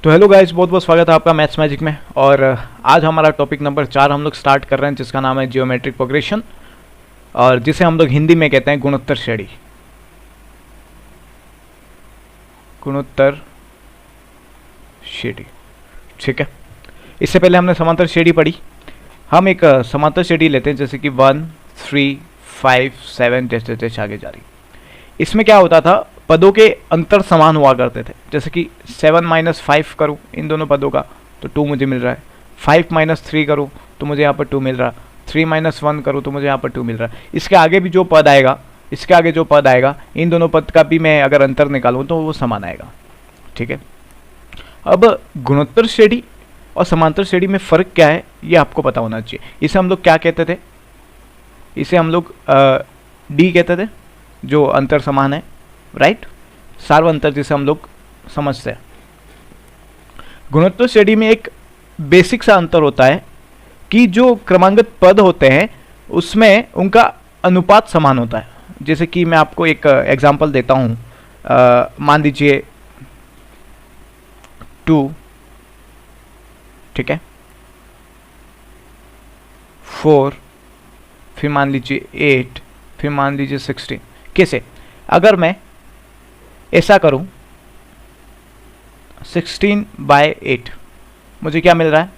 तो hello guys, बहुत बहुत स्वागत है आपका मैथ्स मैजिक में। और आज हमारा टॉपिक नंबर 4 हम लोग स्टार्ट कर रहे हैं, जिसका नाम है जियोमेट्रिक प्रोग्रेशन, और जिसे हम लोग हिंदी में कहते हैं गुणोत्तर श्रेणी। गुणोत्तर श्रेणी, ठीक है। इससे पहले हमने समांतर श्रेणी पढ़ी। हम एक समांतर श्रेणी लेते हैं, जैसे कि 1, 3, 5, 7 जैसे जैसे आगे जा रही। इसमें क्या होता था, पदों के अंतर समान हुआ करते थे। जैसे कि 7 - 5 करूँ इन दोनों पदों का तो 2 मुझे मिल रहा है, 5 - 3 करूँ तो मुझे यहाँ पर 2 मिल रहा है, 3 - 1 करूँ तो मुझे यहाँ पर 2 मिल रहा है। इसके आगे भी जो पद आएगा, इसके आगे जो पद आएगा, इन दोनों पद का भी मैं अगर अंतर निकालूँ तो वो समान आएगा, ठीक है। अब गुणोत्तर श्रेणी और समांतर श्रेणी में फ़र्क क्या है, ये आपको पता होना चाहिए। इसे हम लोग क्या कहते थे? इसे हम लोग डी कहते थे, जो अंतर समान है, राइट, सार्वअंतर जिसे हम लोग समझते हैं। गुणोत्तर श्रेणी में एक बेसिक सा अंतर होता है कि जो क्रमांकित पद होते हैं उसमें उनका अनुपात समान होता है। जैसे कि मैं आपको एक एग्जांपल देता हूँ, मान लीजिए 2, ठीक है, 4, फिर मान लीजिए 8, फिर मान लीजिए 16। कैसे? अगर मैं ऐसा करूं, 16/8 मुझे क्या मिल रहा है?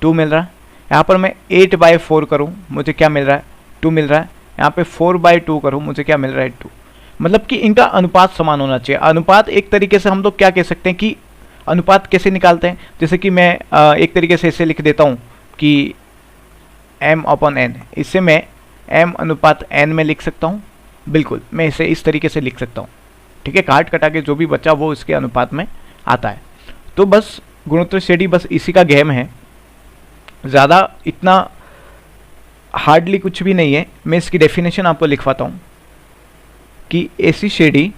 2 मिल रहा है। यहाँ पर मैं 8/4 करूं, मुझे क्या मिल रहा है? 2 मिल रहा है। यहाँ पे 4/2 करूं, मुझे क्या मिल रहा है? 2। मतलब कि इनका अनुपात समान होना चाहिए। अनुपात एक तरीके से हम लोग क्या कह सकते हैं कि अनुपात कैसे निकालते हैं, जैसे कि मैं एक तरीके से ऐसे लिख देता हूँ कि m/n, इससे मैं m/n में लिख सकता हूँ। बिल्कुल, मैं इसे इस तरीके से लिख सकता हूँ, ठीक है। काट कटा के जो भी बचा वो इसके अनुपात में आता है। तो बस गुणोत्तर श्रेणी बस इसी का गेम है, ज़्यादा इतना हार्डली कुछ भी नहीं है। मैं इसकी डेफिनेशन आपको लिखवाता हूँ कि ऐसी श्रेणी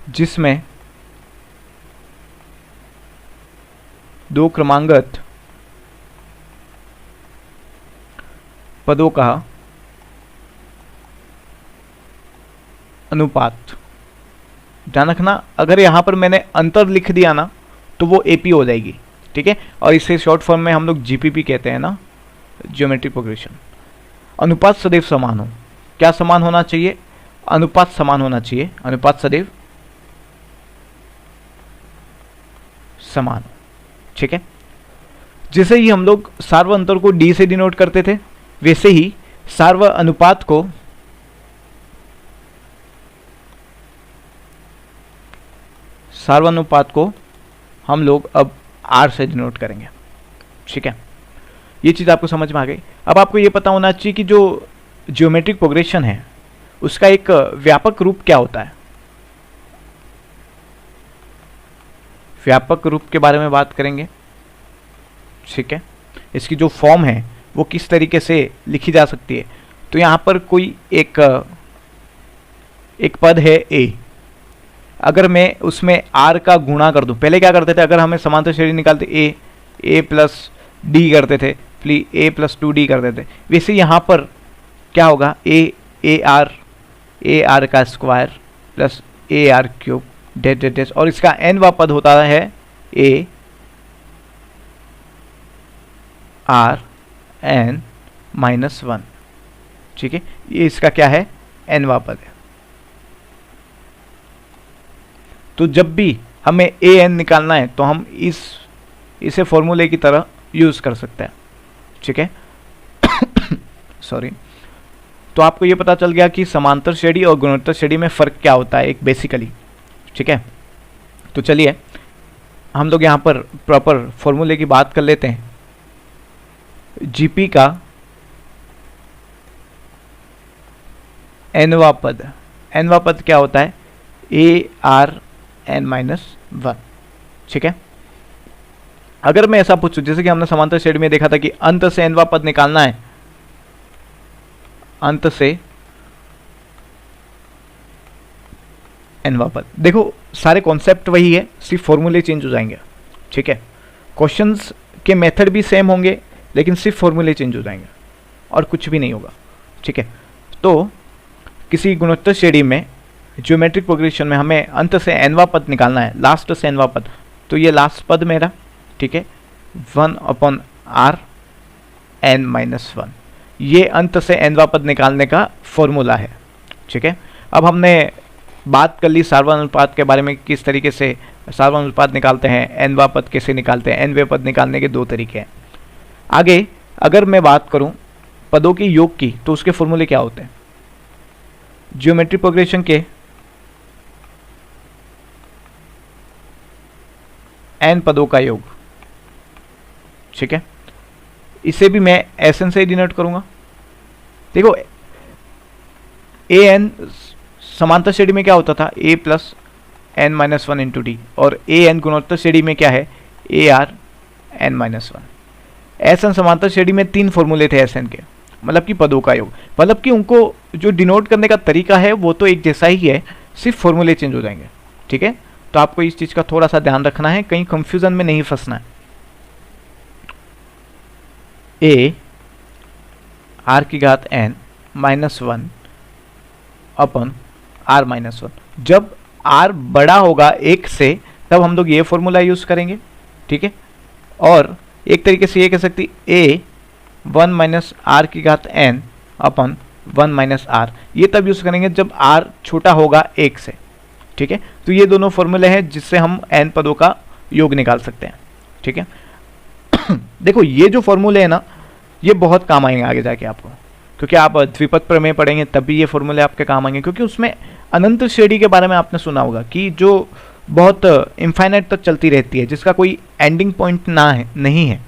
जिसमें दो क्रमांकित पदों का अनुपात, ध्यान रखना, अगर यहाँ पर मैंने अंतर लिख दिया ना तो वो एपी हो जाएगी, ठीक है। और इसे शॉर्ट फॉर्म में हम लोग जीपीपी कहते हैं ना, ज्योमेट्रिक प्रोग्रेशन। अनुपात सदैव समान हो। क्या समान होना चाहिए? अनुपात समान होना चाहिए। अनुपात सदैव समान, ठीक है। जैसे ही हम लोग सार्व अंतर को डी से डिनोट करते थे, वैसे ही सार्व अनुपात को हम लोग अब आर से डिनोट करेंगे, ठीक है। ये चीज़ आपको समझ में आ गई। अब आपको ये पता होना चाहिए कि जो ज्योमेट्रिक प्रोग्रेशन है उसका एक व्यापक रूप क्या होता है। व्यापक रूप के बारे में बात करेंगे, ठीक है। इसकी जो फॉर्म है वो किस तरीके से लिखी जा सकती है। तो यहाँ पर कोई एक पद है ए, अगर मैं उसमें आर का गुणा कर दूं, पहले क्या करते थे, अगर हमें समांतर श्रेणी निकालते ए प्लस डी करते थे, फिर ए प्लस 2d करते थे। वैसे यहाँ पर क्या होगा, ए आर का square plus A R cube dot dot dot, और इसका nवा पद होता है ए आर n -1, ठीक है। ये इसका क्या है? nवा पद है। तो जब भी हमें an निकालना है तो हम इसे फॉर्मूले की तरह यूज कर सकते हैं, ठीक है। सॉरी। तो आपको ये पता चल गया कि समांतर श्रेणी और गुणोत्तर श्रेणी में फ़र्क क्या होता है एक बेसिकली, ठीक है। तो चलिए हम लोग यहाँ पर प्रॉपर फॉर्मूले की बात कर लेते हैं। जीपी का nवा पद क्या होता है? ARn-1, ठीक है। अगर मैं ऐसा पूछूं, जैसे कि हमने समांतर श्रेणी में देखा था कि अंत से nवा पद निकालना है, अंत से nवा पद, देखो सारे कॉन्सेप्ट वही है, सिर्फ फॉर्मूले चेंज हो जाएंगे, ठीक है। क्वेश्चंस के मेथड भी सेम होंगे, लेकिन सिर्फ फॉर्मूले चेंज हो जाएंगे और कुछ भी नहीं होगा, ठीक है। तो किसी गुणोत्तर श्रेणी में ज्योमेट्रिक प्रोग्रेशन में हमें अंत से nवां पद निकालना है, लास्ट से nवां पद, तो ये लास्ट पद मेरा, ठीक है, 1/r n-1, ये अंत से nवां पद निकालने का फॉर्मूला है, ठीक है। अब हमने बात कर ली सार्वधातुक अनुपात के बारे में, किस तरीके से सार्वधातुक अनुपात निकालते हैं, nवां पद कैसे निकालते हैं, nवें पद निकालने के 2 तरीके हैं। आगे अगर मैं बात करूं पदों के योग की, तो उसके फॉर्मूले क्या होते हैं? ज्योमेट्रिक प्रोग्रेशन के n पदों का योग, ठीक है, इसे भी मैं Sn से ही डिनोट करूंगा। देखो an समांतर श्रेणी में क्या होता था, a plus n-1 into D, और an गुणोत्तर श्रेणी में क्या है, ar n-1। Sn समांतर श्रेणी में 3 फॉर्मूले थे Sn के, मतलब कि पदों का योग, मतलब कि उनको जो डिनोट करने का तरीका है वो तो एक जैसा ही है, सिर्फ फॉर्मूले चेंज हो जाएंगे, ठीक है। तो आपको इस चीज़ का थोड़ा सा ध्यान रखना है, कहीं कंफ्यूजन में नहीं फंसना है। a r⁻n -1 अपन r-1, जब r बड़ा होगा 1 से तब हम लोग ये फॉर्मूला यूज करेंगे, ठीक है। और एक तरीके से ये कह सकते a 1 - r⁻n अपन 1 - r, ये तब यूज करेंगे जब r छोटा होगा 1 से, ठीक है। तो ये दोनों फॉर्मूले हैं जिससे हम n पदों का योग निकाल सकते हैं, ठीक है। देखो ये जो फॉर्मूले हैं ना, ये बहुत काम आएंगे आगे जाके आपको, क्योंकि आप द्विपद प्रमेय पढ़ेंगे तब भी ये फॉर्मूले आपके काम आएंगे, क्योंकि उसमें अनंत श्रेणी के बारे में आपने सुना होगा कि जो बहुत इनफाइनाइट तक चलती रहती है, जिसका कोई एंडिंग पॉइंट ना है, नहीं है,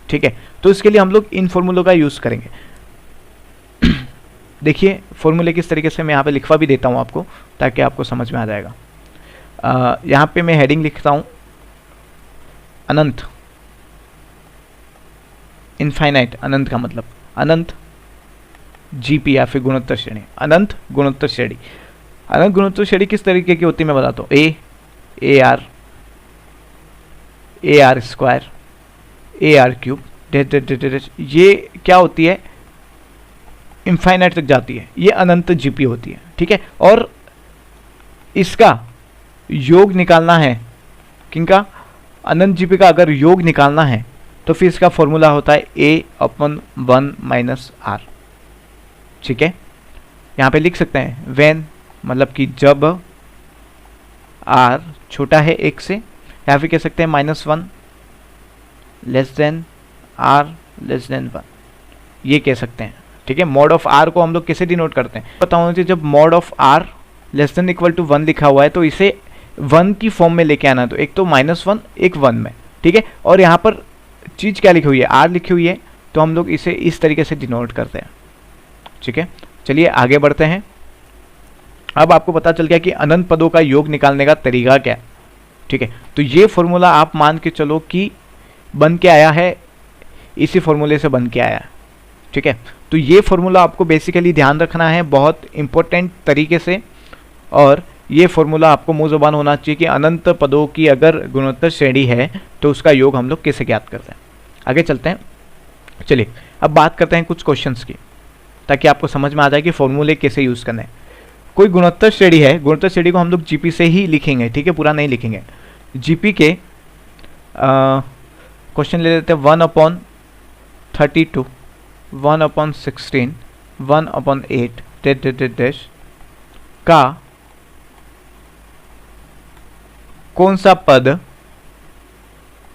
ठीक है। तो इसके लिए हम लोग इन फॉर्मूलों का यूज़ करेंगे। देखिए फॉर्मूले किस तरीके से मैं यहाँ पे लिखवा भी देता हूँ आपको, ताकि आपको समझ में आ जाएगा। यहाँ पे मैं हेडिंग लिखता हूँ अनंत, इनफाइनाइट, अनंत का मतलब अनंत जीपी या फिर गुणोत्तर श्रेणी, अनंत गुणोत्तर श्रेणी। अनंत गुणोत्तर श्रेणी किस तरीके की होती है मैं बताता हूँ। ए आर स्क्वायर, AR⁵, ये क्या होती है, इनफाइनाइट तक जाती है, ये अनंत जीपी होती है, ठीक है। और इसका योग निकालना है, किनका, अनंत जीपी का अगर योग निकालना है तो फिर इसका फॉर्मूला होता है a/1 - r, ठीक है। यहाँ पे लिख सकते हैं व्हेन, मतलब कि जब r छोटा है 1 से, या फिर कह सकते हैं -1 less than r less then 1, ये कह सकते हैं, ठीक है। मॉड ऑफ r को हम लोग कैसे डिनोट करते हैं पता होना चाहिए। जब mod of r less than equal to 1 लिखा हुआ है तो इसे 1 की फॉर्म में लेके आना है, तो एक तो -1 एक 1 में, ठीक है। और यहाँ पर चीज़ क्या लिखी हुई है, r लिखी हुई है, तो हम लोग इसे इस तरीके से डिनोट करते हैं, ठीक है। चलिए आगे बढ़ते हैं। अब आपको पता चल गया कि अनंत पदों का योग निकालने का तरीका क्या है, ठीक है। तो ये फॉर्मूला आप मान के चलो कि बन के आया है, इसी फॉर्मूले से बन के आया है, ठीक है। तो ये फॉर्मूला आपको बेसिकली ध्यान रखना है बहुत इंपॉर्टेंट तरीके से, और ये फॉर्मूला आपको मुँह ज़बान होना चाहिए कि अनंत पदों की अगर गुणोत्तर श्रेणी है तो उसका योग हम लोग कैसे ज्ञात करते हैं। आगे चलते हैं। चलिए अब बात करते हैं कुछ क्वेश्चंस की, ताकि आपको समझ में आ जाए कि फॉर्मूले कैसे यूज़ करने हैं। कोई गुणोत्तर श्रेणी है, गुणोत्तर श्रेणी को हम लोग जीपी से ही लिखेंगे, ठीक है, पूरा नहीं लिखेंगे। जीपी के क्वेश्चन ले लेते हैं 1/32, 1/16, 1/8 का कौन सा पद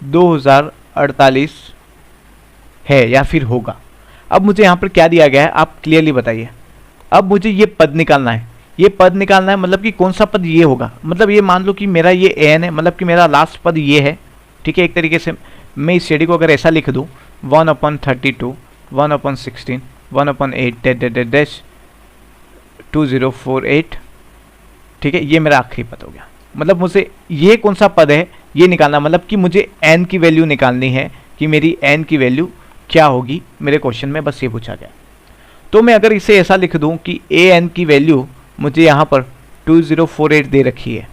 2048 है या फिर होगा। अब मुझे यहाँ पर क्या दिया गया है आप क्लियरली बताइए। अब मुझे ये पद निकालना है, ये पद निकालना है, मतलब कि कौन सा पद ये होगा। मतलब ये मान लो कि मेरा ये an है, मतलब कि मेरा लास्ट पद ये है, ठीक है। एक तरीके से मैं इस श्रेणी को अगर ऐसा लिख दूँ 1/32, 1/16, 1/8 2048, ठीक है, ये मेरा आखिरी पद हो गया। मतलब मुझे ये कौन सा पद है ये निकालना, मतलब कि मुझे n की वैल्यू निकालनी है कि मेरी n की वैल्यू क्या होगी, मेरे क्वेश्चन में बस ये पूछा गया। तो मैं अगर इसे ऐसा लिख दूं कि an की वैल्यू मुझे यहाँ पर 2048 दे रखी है।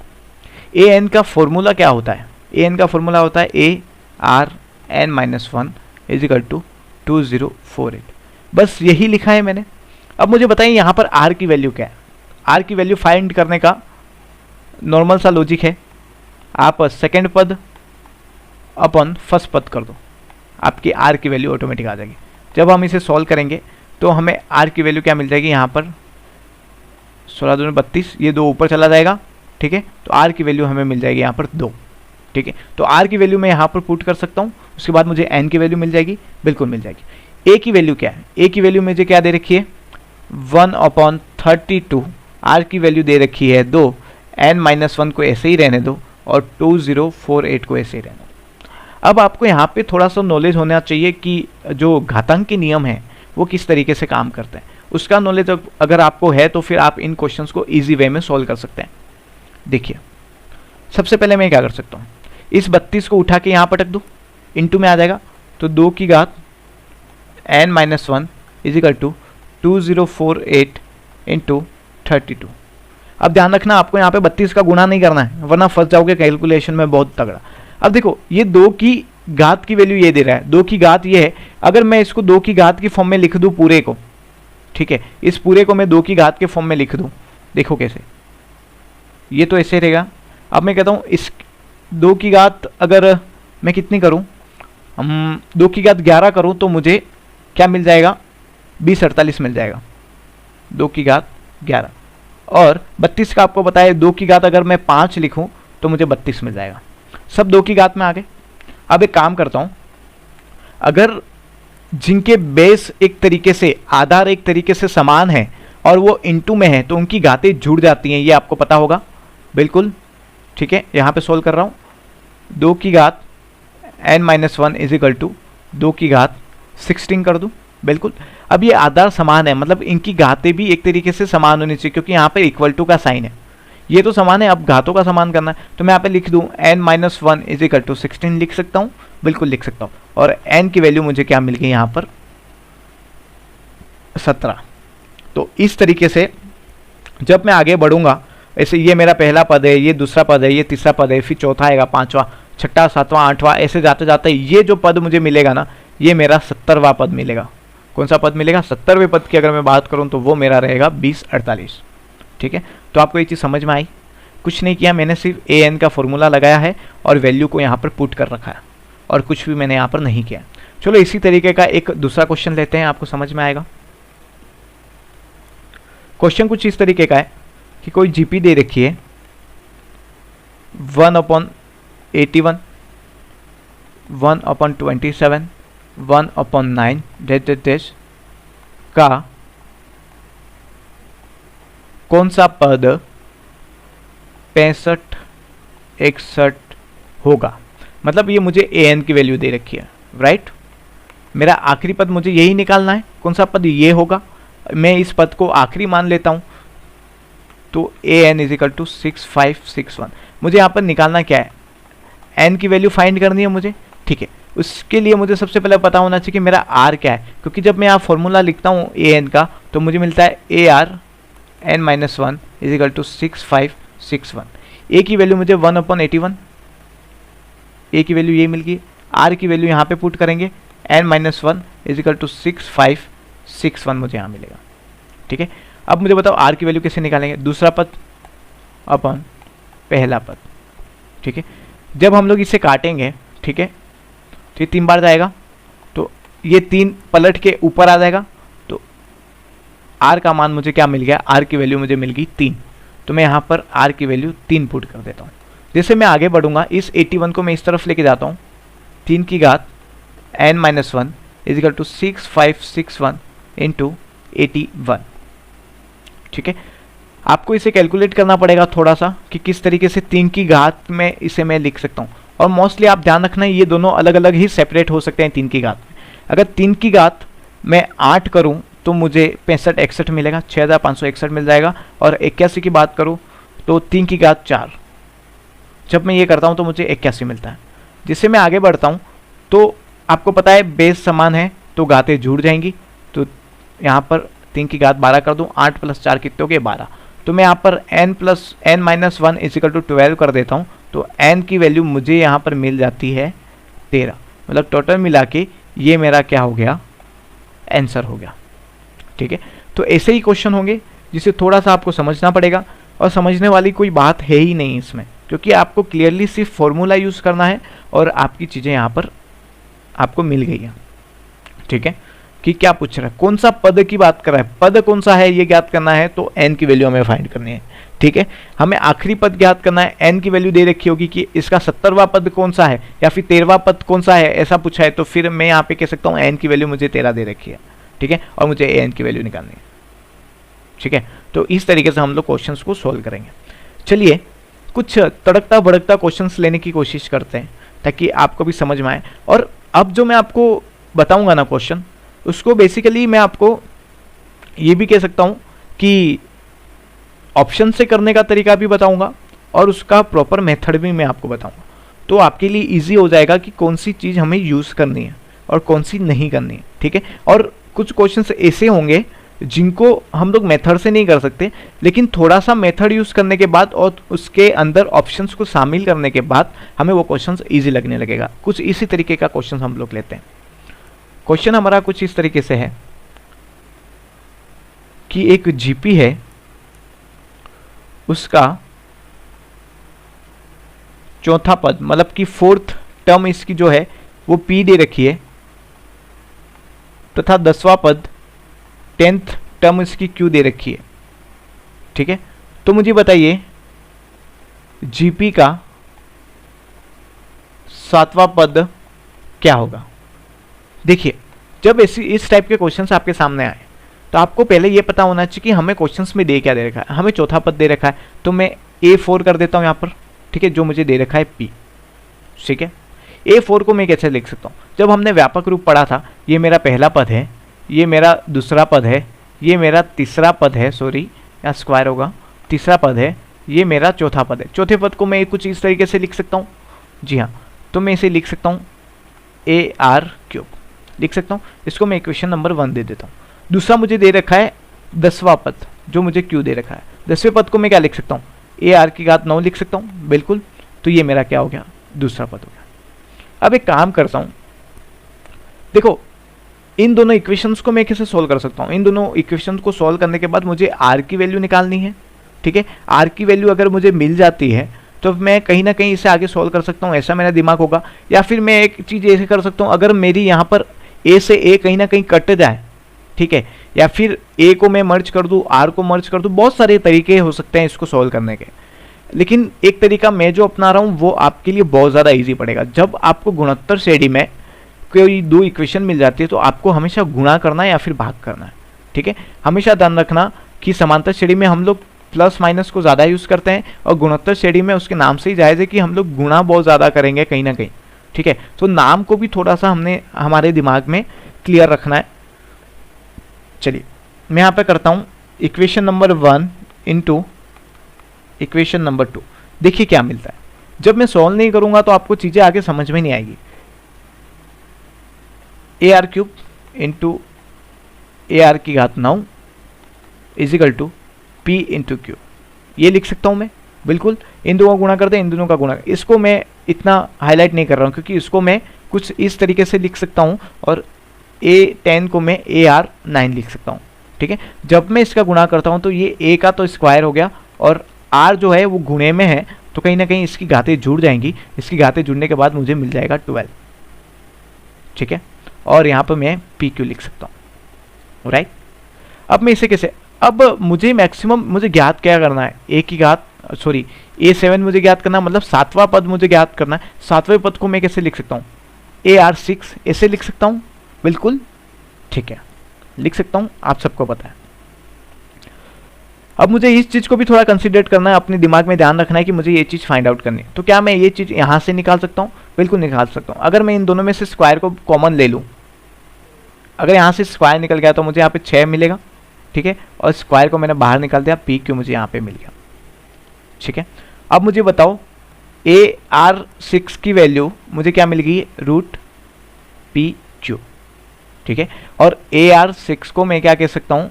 an का फॉर्मूला क्या होता है, an का फॉर्मूला होता है ARn-1 = 2048, बस यही लिखा है मैंने। अब मुझे बताइए यहाँ पर r की वैल्यू क्या है। r की वैल्यू फाइंड करने का नॉर्मल सा लॉजिक है, आप सेकंड पद अपन फर्स्ट पद कर दो, आपकी आर की वैल्यू ऑटोमेटिक आ जाएगी। जब हम इसे सॉल्व करेंगे तो हमें आर की वैल्यू क्या मिल जाएगी, यहाँ पर 16 दूनी 32, ये 2 ऊपर चला जाएगा, ठीक है। तो आर की वैल्यू हमें मिल जाएगी यहाँ पर 2, ठीक है। तो आर की वैल्यू मैं यहाँ पर पुट कर सकता हूँ, उसके बाद मुझे एन की वैल्यू मिल जाएगी, बिल्कुल मिल जाएगी। ए की वैल्यू क्या है, ए की वैल्यू मुझे क्या दे रखी है 1/32, आर की वैल्यू दे रखी है 2, n-1 को ऐसे ही रहने दो और 2048 को ऐसे ही रहने दो। अब आपको यहाँ पे थोड़ा सा नॉलेज होना चाहिए कि जो घातांक के नियम हैं वो किस तरीके से काम करते हैं, उसका नॉलेज अगर आपको है तो फिर आप इन क्वेश्चंस को इजी वे में सॉल्व कर सकते हैं। देखिए सबसे पहले मैं क्या कर सकता हूँ, इस 32 को उठा के यहाँ पटक दूँ, इनटू में आ जाएगा, तो 2 की घात n-1 इजिकल टू 2048 इंटू 32। अब ध्यान रखना आपको यहाँ पे 32 का गुणा नहीं करना है, वरना फंस जाओगे कैलकुलेशन में बहुत तगड़ा। अब देखो ये 2 की घात की वैल्यू ये दे रहा है, 2 की घात ये है, अगर मैं इसको 2 की घात की फॉर्म में लिख दूं पूरे को, ठीक है, इस पूरे को मैं 2 की घात के फॉर्म में लिख दूं, देखो कैसे, ये तो ऐसे रहेगा। अब मैं कहता हूँ इस 2 की घात अगर मैं कितनी करूँ, 2 की घात 11 करूँ तो मुझे क्या मिल जाएगा 2048 मिल जाएगा, 2 की घात 11। और 32 का आपको बताया 2 की घात अगर मैं 5 लिखूं तो मुझे 32 मिल जाएगा, सब 2 की घात में आ गए। अब एक काम करता हूं, अगर जिनके बेस एक तरीके से, आधार एक तरीके से समान है और वो इनटू में है तो उनकी घातें जुड़ जाती हैं, ये आपको पता होगा बिल्कुल, ठीक है। यहां पे सोल्व कर रहा हूं, 2 की घात n-1 इजिकल टू 2 की घात 16 कर दूं, बिल्कुल। अब ये आधार समान है, मतलब इनकी घातें भी एक तरीके से समान होनी चाहिए, क्योंकि यहाँ पे इक्वल टू का साइन है, ये तो समान है, अब घातों का समान करना है, तो मैं यहाँ पे लिख दूं n-1 इजिकल टू 16 लिख सकता हूँ, बिल्कुल लिख सकता हूँ। और n की वैल्यू मुझे क्या मिल गई यहाँ पर 17। तो इस तरीके से जब मैं आगे बढ़ूंगा, ऐसे ये मेरा पहला पद है, ये दूसरा पद है, ये तीसरा पद है, फिर चौथा आएगा, पांचवा, छठा, सातवां, आठवां, ऐसे जाते जाते ये जो पद मुझे मिलेगा ना, ये मेरा 70वां पद मिलेगा। कौन सा पद मिलेगा, 70वें पद की अगर मैं बात करूं तो वो मेरा रहेगा 2048, ठीक है। तो आपको ये चीज़ समझ में आई, कुछ नहीं किया, मैंने सिर्फ ए एन का फॉर्मूला लगाया है और वैल्यू को यहाँ पर पुट कर रखा है, और कुछ भी मैंने यहाँ पर नहीं किया। चलो इसी तरीके का एक दूसरा क्वेश्चन लेते हैं, आपको समझ में आएगा। क्वेश्चन कुछ इस तरीके का है कि कोई जीपी दे रखी है 1/81, 1/27, 1/9 डैश का कौन सा पद 65, 61 होगा। मतलब ये मुझे ए एन की वैल्यू दे रखी है, राइट। मेरा आखिरी पद मुझे यही निकालना है, कौन सा पद ये होगा, मैं इस पद को आखिरी मान लेता हूं, तो ए एन इजिकल टू 6561। मुझे यहाँ पर निकालना क्या है, एन की वैल्यू फाइंड करनी है मुझे, ठीक है। उसके लिए मुझे सबसे पहले पता होना चाहिए कि मेरा आर क्या है, क्योंकि जब मैं यहाँ फॉर्मूला लिखता हूँ ए एन का तो मुझे मिलता है A R n-1 equal to 6561। A की वैल्यू मुझे 1/81, ए की वैल्यू ये मिल गई, आर की वैल्यू यहाँ पे पुट करेंगे n-1 इजिकल टू 6561 मुझे यहाँ मिलेगा, ठीक है। अब मुझे बताओ आर की वैल्यू कैसे निकालेंगे, दूसरा पद अपन पहला पद, ठीक है। जब हम लोग इसे काटेंगे, ठीक है, तो ये 3 बार जाएगा, तो ये 3 पलट के ऊपर आ जाएगा, तो आर का मान मुझे क्या मिल गया, आर की वैल्यू मुझे मिल गई 3। तो मैं यहाँ पर आर की वैल्यू 3 पुट कर देता हूँ। जैसे मैं आगे बढ़ूंगा, इस 81 को मैं इस तरफ लेके जाता हूँ, 3 की घात n-1 इजिकल टू 6561 इंटू 81, ठीक है। आपको इसे कैलकुलेट करना पड़ेगा थोड़ा सा कि किस तरीके से 3 की घात में इसे मैं लिख सकता हूँ, और मोस्टली आप ध्यान रखना ये दोनों अलग अलग ही सेपरेट हो सकते हैं 3 की घात में। अगर 3 की घात मैं 8 करूँ तो मुझे 65 61 मिलेगा, 6561 मिल जाएगा। और 81 की बात करूँ तो 3 की घात 4, जब मैं ये करता हूँ तो मुझे 81 मिलता है। जिससे मैं आगे बढ़ता हूँ तो आपको पता है बेस समान है तो घातें जुड़ जाएंगी, तो यहाँ पर 3 की घात 12 कर दूँ, 8 + 4 कितने हो गए 12। तो मैं यहाँ पर n+n-1 इजिकल टू 12 कर देता हूँ, तो n की वैल्यू मुझे यहाँ पर मिल जाती है 13। मतलब टोटल मिला के ये मेरा क्या हो गया, आंसर हो गया, ठीक है। तो ऐसे ही क्वेश्चन होंगे जिसे थोड़ा सा आपको समझना पड़ेगा। और समझने वाली कोई बात है ही नहीं इसमें, क्योंकि आपको क्लियरली सिर्फ फॉर्मूला यूज़ करना है और आपकी चीज़ें यहाँ पर आपको मिल गई हैं। ठीक है, कि क्या पूछ रहा है, कौन सा पद की बात कर रहा है, पद कौन सा है ये ज्ञात करना है, तो n की वैल्यू हमें फाइंड करनी है। ठीक है, हमें आखिरी पद ज्ञात करना है, n की वैल्यू दे रखी होगी कि इसका 70वां पद कौन सा है या फिर 13वां पद कौन सा है, ऐसा पूछा है, तो फिर मैं यहाँ पे कह सकता हूँ n की वैल्यू मुझे 13 दे रखी है। ठीक है, और मुझे n की वैल्यू निकालनी है। ठीक है, तो इस तरीके से हम लोग क्वेश्चंस को सोल्व करेंगे। चलिए कुछ तड़कता भड़कता क्वेश्चंस लेने की कोशिश करते हैं ताकि आपको भी समझ में आए। और अब जो मैं आपको बताऊंगा ना क्वेश्चन, उसको बेसिकली मैं आपको ये भी कह सकता हूँ कि ऑप्शन से करने का तरीका भी बताऊंगा और उसका प्रॉपर मेथड भी मैं आपको बताऊंगा, तो आपके लिए इजी हो जाएगा कि कौन सी चीज़ हमें यूज़ करनी है और कौन सी नहीं करनी है। ठीक है, और कुछ क्वेश्चंस ऐसे होंगे जिनको हम लोग मेथड से नहीं कर सकते, लेकिन थोड़ा सा मेथड यूज़ करने के बाद और उसके अंदर ऑप्शंस को शामिल करने के बाद हमें वो क्वेश्चंस इजी लगने लगेगा। कुछ इसी तरीके का क्वेश्चन हम लोग लेते हैं। क्वेश्चन हमारा कुछ इस तरीके से है कि एक जीपी है, उसका चौथा पद मतलब कि 4th टर्म इसकी जो है वो पी दे रखी है, तथा 10वां पद 10th टर्म इसकी क्यू दे रखी है। ठीक है, तो मुझे बताइए जीपी का 7वां पद क्या होगा। देखिए, जब ऐसी इस टाइप के क्वेश्चंस आपके सामने आए तो आपको पहले ये पता होना चाहिए कि हमें क्वेश्चंस में दे क्या दे रखा है। हमें चौथा पद दे रखा है तो मैं A4 कर देता हूँ यहाँ पर। ठीक है, जो मुझे दे रखा है P। ठीक है, A4 को मैं कैसे लिख सकता हूँ, जब हमने व्यापक रूप पढ़ा था, ये मेरा पहला पद है, ये मेरा दूसरा पद है, ये मेरा तीसरा पद है, सॉरी यहाँ स्क्वायर होगा, तीसरा पद है, ये मेरा चौथा पद है। चौथे पद को मैं कुछ इस तरीके से लिख सकता हूँ। जी हाँ, तो मैं इसे लिख सकता हूँ AR³ लिख सकता हूँ। इसको मैं इक्वेशन नंबर 1 दे देता हूँ। दूसरा मुझे दे रखा है 10वां पद, जो मुझे Q दे रखा है। 10वें पद को मैं क्या लिख सकता हूँ, AR⁹ लिख सकता हूँ, बिल्कुल। तो ये मेरा क्या हो गया, दूसरा पद हो गया। अब एक काम करता हूँ, देखो इन दोनों इक्वेशंस को मैं कैसे सोल्व कर सकता हूँ। इन दोनों इक्वेशंस को सोल्व करने के बाद मुझे R की वैल्यू निकालनी है। ठीक है, R की वैल्यू अगर मुझे मिल जाती है तो मैं कहीं ना कहीं इसे आगे सोल्व कर सकता हूँ, ऐसा मेरा दिमाग होगा। या फिर मैं एक चीज़ ऐसे कर सकता हूँ, अगर मेरी यहाँ पर A से A कहीं ना कहीं कट जाए, ठीक है, या फिर A को मैं मर्ज कर दूँ, R को मर्ज कर दूँ, बहुत सारे तरीके हो सकते हैं इसको सोल्व करने के। लेकिन एक तरीका मैं जो अपना रहा हूँ वो आपके लिए बहुत ज़्यादा ईजी पड़ेगा। जब आपको गुणोत्तर श्रेणी में कोई दो इक्वेशन मिल जाती है तो आपको हमेशा गुणा करना है या फिर भाग करना है। ठीक है, हमेशा ध्यान रखना कि समांतर श्रेणी में हम लोग प्लस माइनस को ज़्यादा यूज़ करते हैं और गुणोत्तर श्रेणी में उसके नाम से ही जायज़ है कि हम लोग गुणा बहुत ज़्यादा करेंगे कहीं ना कहीं। ठीक है, तो नाम को भी थोड़ा सा हमने हमारे दिमाग में क्लियर रखना है। चलिए मैं यहाँ पे करता हूँ equation number 1 into equation number 2। देखिए क्या मिलता है। जब मैं सॉल्व नहीं करूँगा तो आपको चीज़ें आगे समझ में नहीं आएगी। AR³ into AR⁹ equal to P into Q, ये लिख सकता हूँ मैं, बिल्कुल। इन दोनों का गुणा कर दें, इन दोनों का गुणा। इसको मैं इतना हाईलाइट नहीं कर रहा हूँ क्योंकि इसको मैं कुछ इस तरीके से लिख सकता हूँ और A10 को मैं AR9 लिख सकता हूँ। ठीक है, जब मैं इसका गुणा करता हूँ तो ये A का तो स्क्वायर हो गया और R जो है वो गुणे में है तो कहीं ना कहीं इसकी घातें जुड़ जाएंगी। इसकी घातें जुड़ने के बाद मुझे मिल जाएगा 12। ठीक है, और यहाँ पर मैं PQ लिख सकता हूँ। राइट, अब मैं इसे कैसे, अब मुझे मैक्सिमम मुझे ज्ञात क्या करना है, A7 मुझे ज्ञात करना, मतलब 7वां पद मुझे ज्ञात करना है। 7वें पद को मैं कैसे लिख सकता हूँ, AR6 ऐसे लिख सकता हूँ, बिल्कुल। ठीक है, लिख सकता हूँ, आप सबको पता है। अब मुझे इस चीज़ को भी थोड़ा कंसिडर करना है, अपने दिमाग में ध्यान रखना है कि मुझे ये चीज़ फाइंड आउट करनी है। तो क्या मैं ये चीज़ यहाँ से निकाल सकता हूँ, बिल्कुल निकाल सकता हूँ। अगर मैं इन दोनों में से स्क्वायर को कॉमन ले लूँ, अगर यहाँ से स्क्वायर निकल गया तो मुझे यहाँ पे 6 मिलेगा। ठीक है, और स्क्वायर को मैंने बाहर निकाल दिया, PQ मुझे यहाँ पे मिल गया। ठीक है, अब मुझे बताओ AR6 की वैल्यू मुझे क्या मिल गई, √PQ। ठीक है, और AR6 को मैं क्या कह सकता हूँ,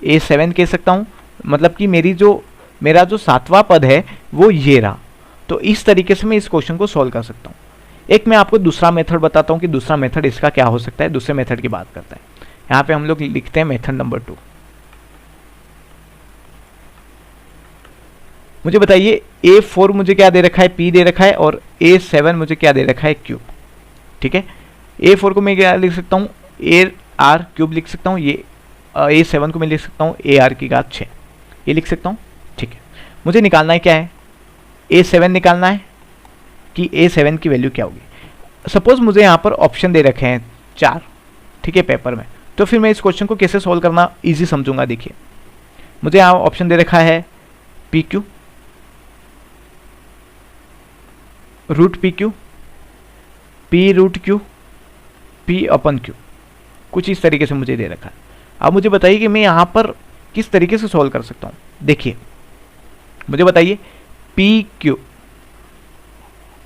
A7 कह सकता हूँ, मतलब कि मेरा जो 7वां पद है वो ये रहा। तो इस तरीके से मैं इस क्वेश्चन को सॉल्व कर सकता हूँ। एक मैं आपको दूसरा मेथड बताता हूँ कि दूसरा मेथड इसका क्या हो सकता है। दूसरे मेथड की बात करते हैं। यहाँ पे हम लोग लिखते हैं मेथड नंबर 2। मुझे बताइए A4 मुझे क्या दे रखा है, P दे रखा है, और A7 मुझे क्या दे रखा है, Q। ठीक है, A4 को मैं क्या लिख सकता हूँ, AR क्यूब लिख सकता हूँ, ये A7 को मैं लिख सकता हूँ AR की घात 6, ये लिख सकता हूँ। ठीक है, मुझे निकालना है क्या है, A7 निकालना है कि A7 की वैल्यू क्या होगी। सपोज मुझे यहाँ पर ऑप्शन दे रखे हैं 4, ठीक है, पेपर में, तो फिर मैं इस क्वेश्चन को कैसे सोल्व करना ईजी समझूंगा। देखिए मुझे यहाँ ऑप्शन दे रखा है PQ, root PQ, P root Q, P upon Q, कुछ इस तरीके से मुझे दे रखा है। अब मुझे बताइए कि मैं यहाँ पर किस तरीके से सॉल्व कर सकता हूँ। देखिए मुझे बताइए PQ,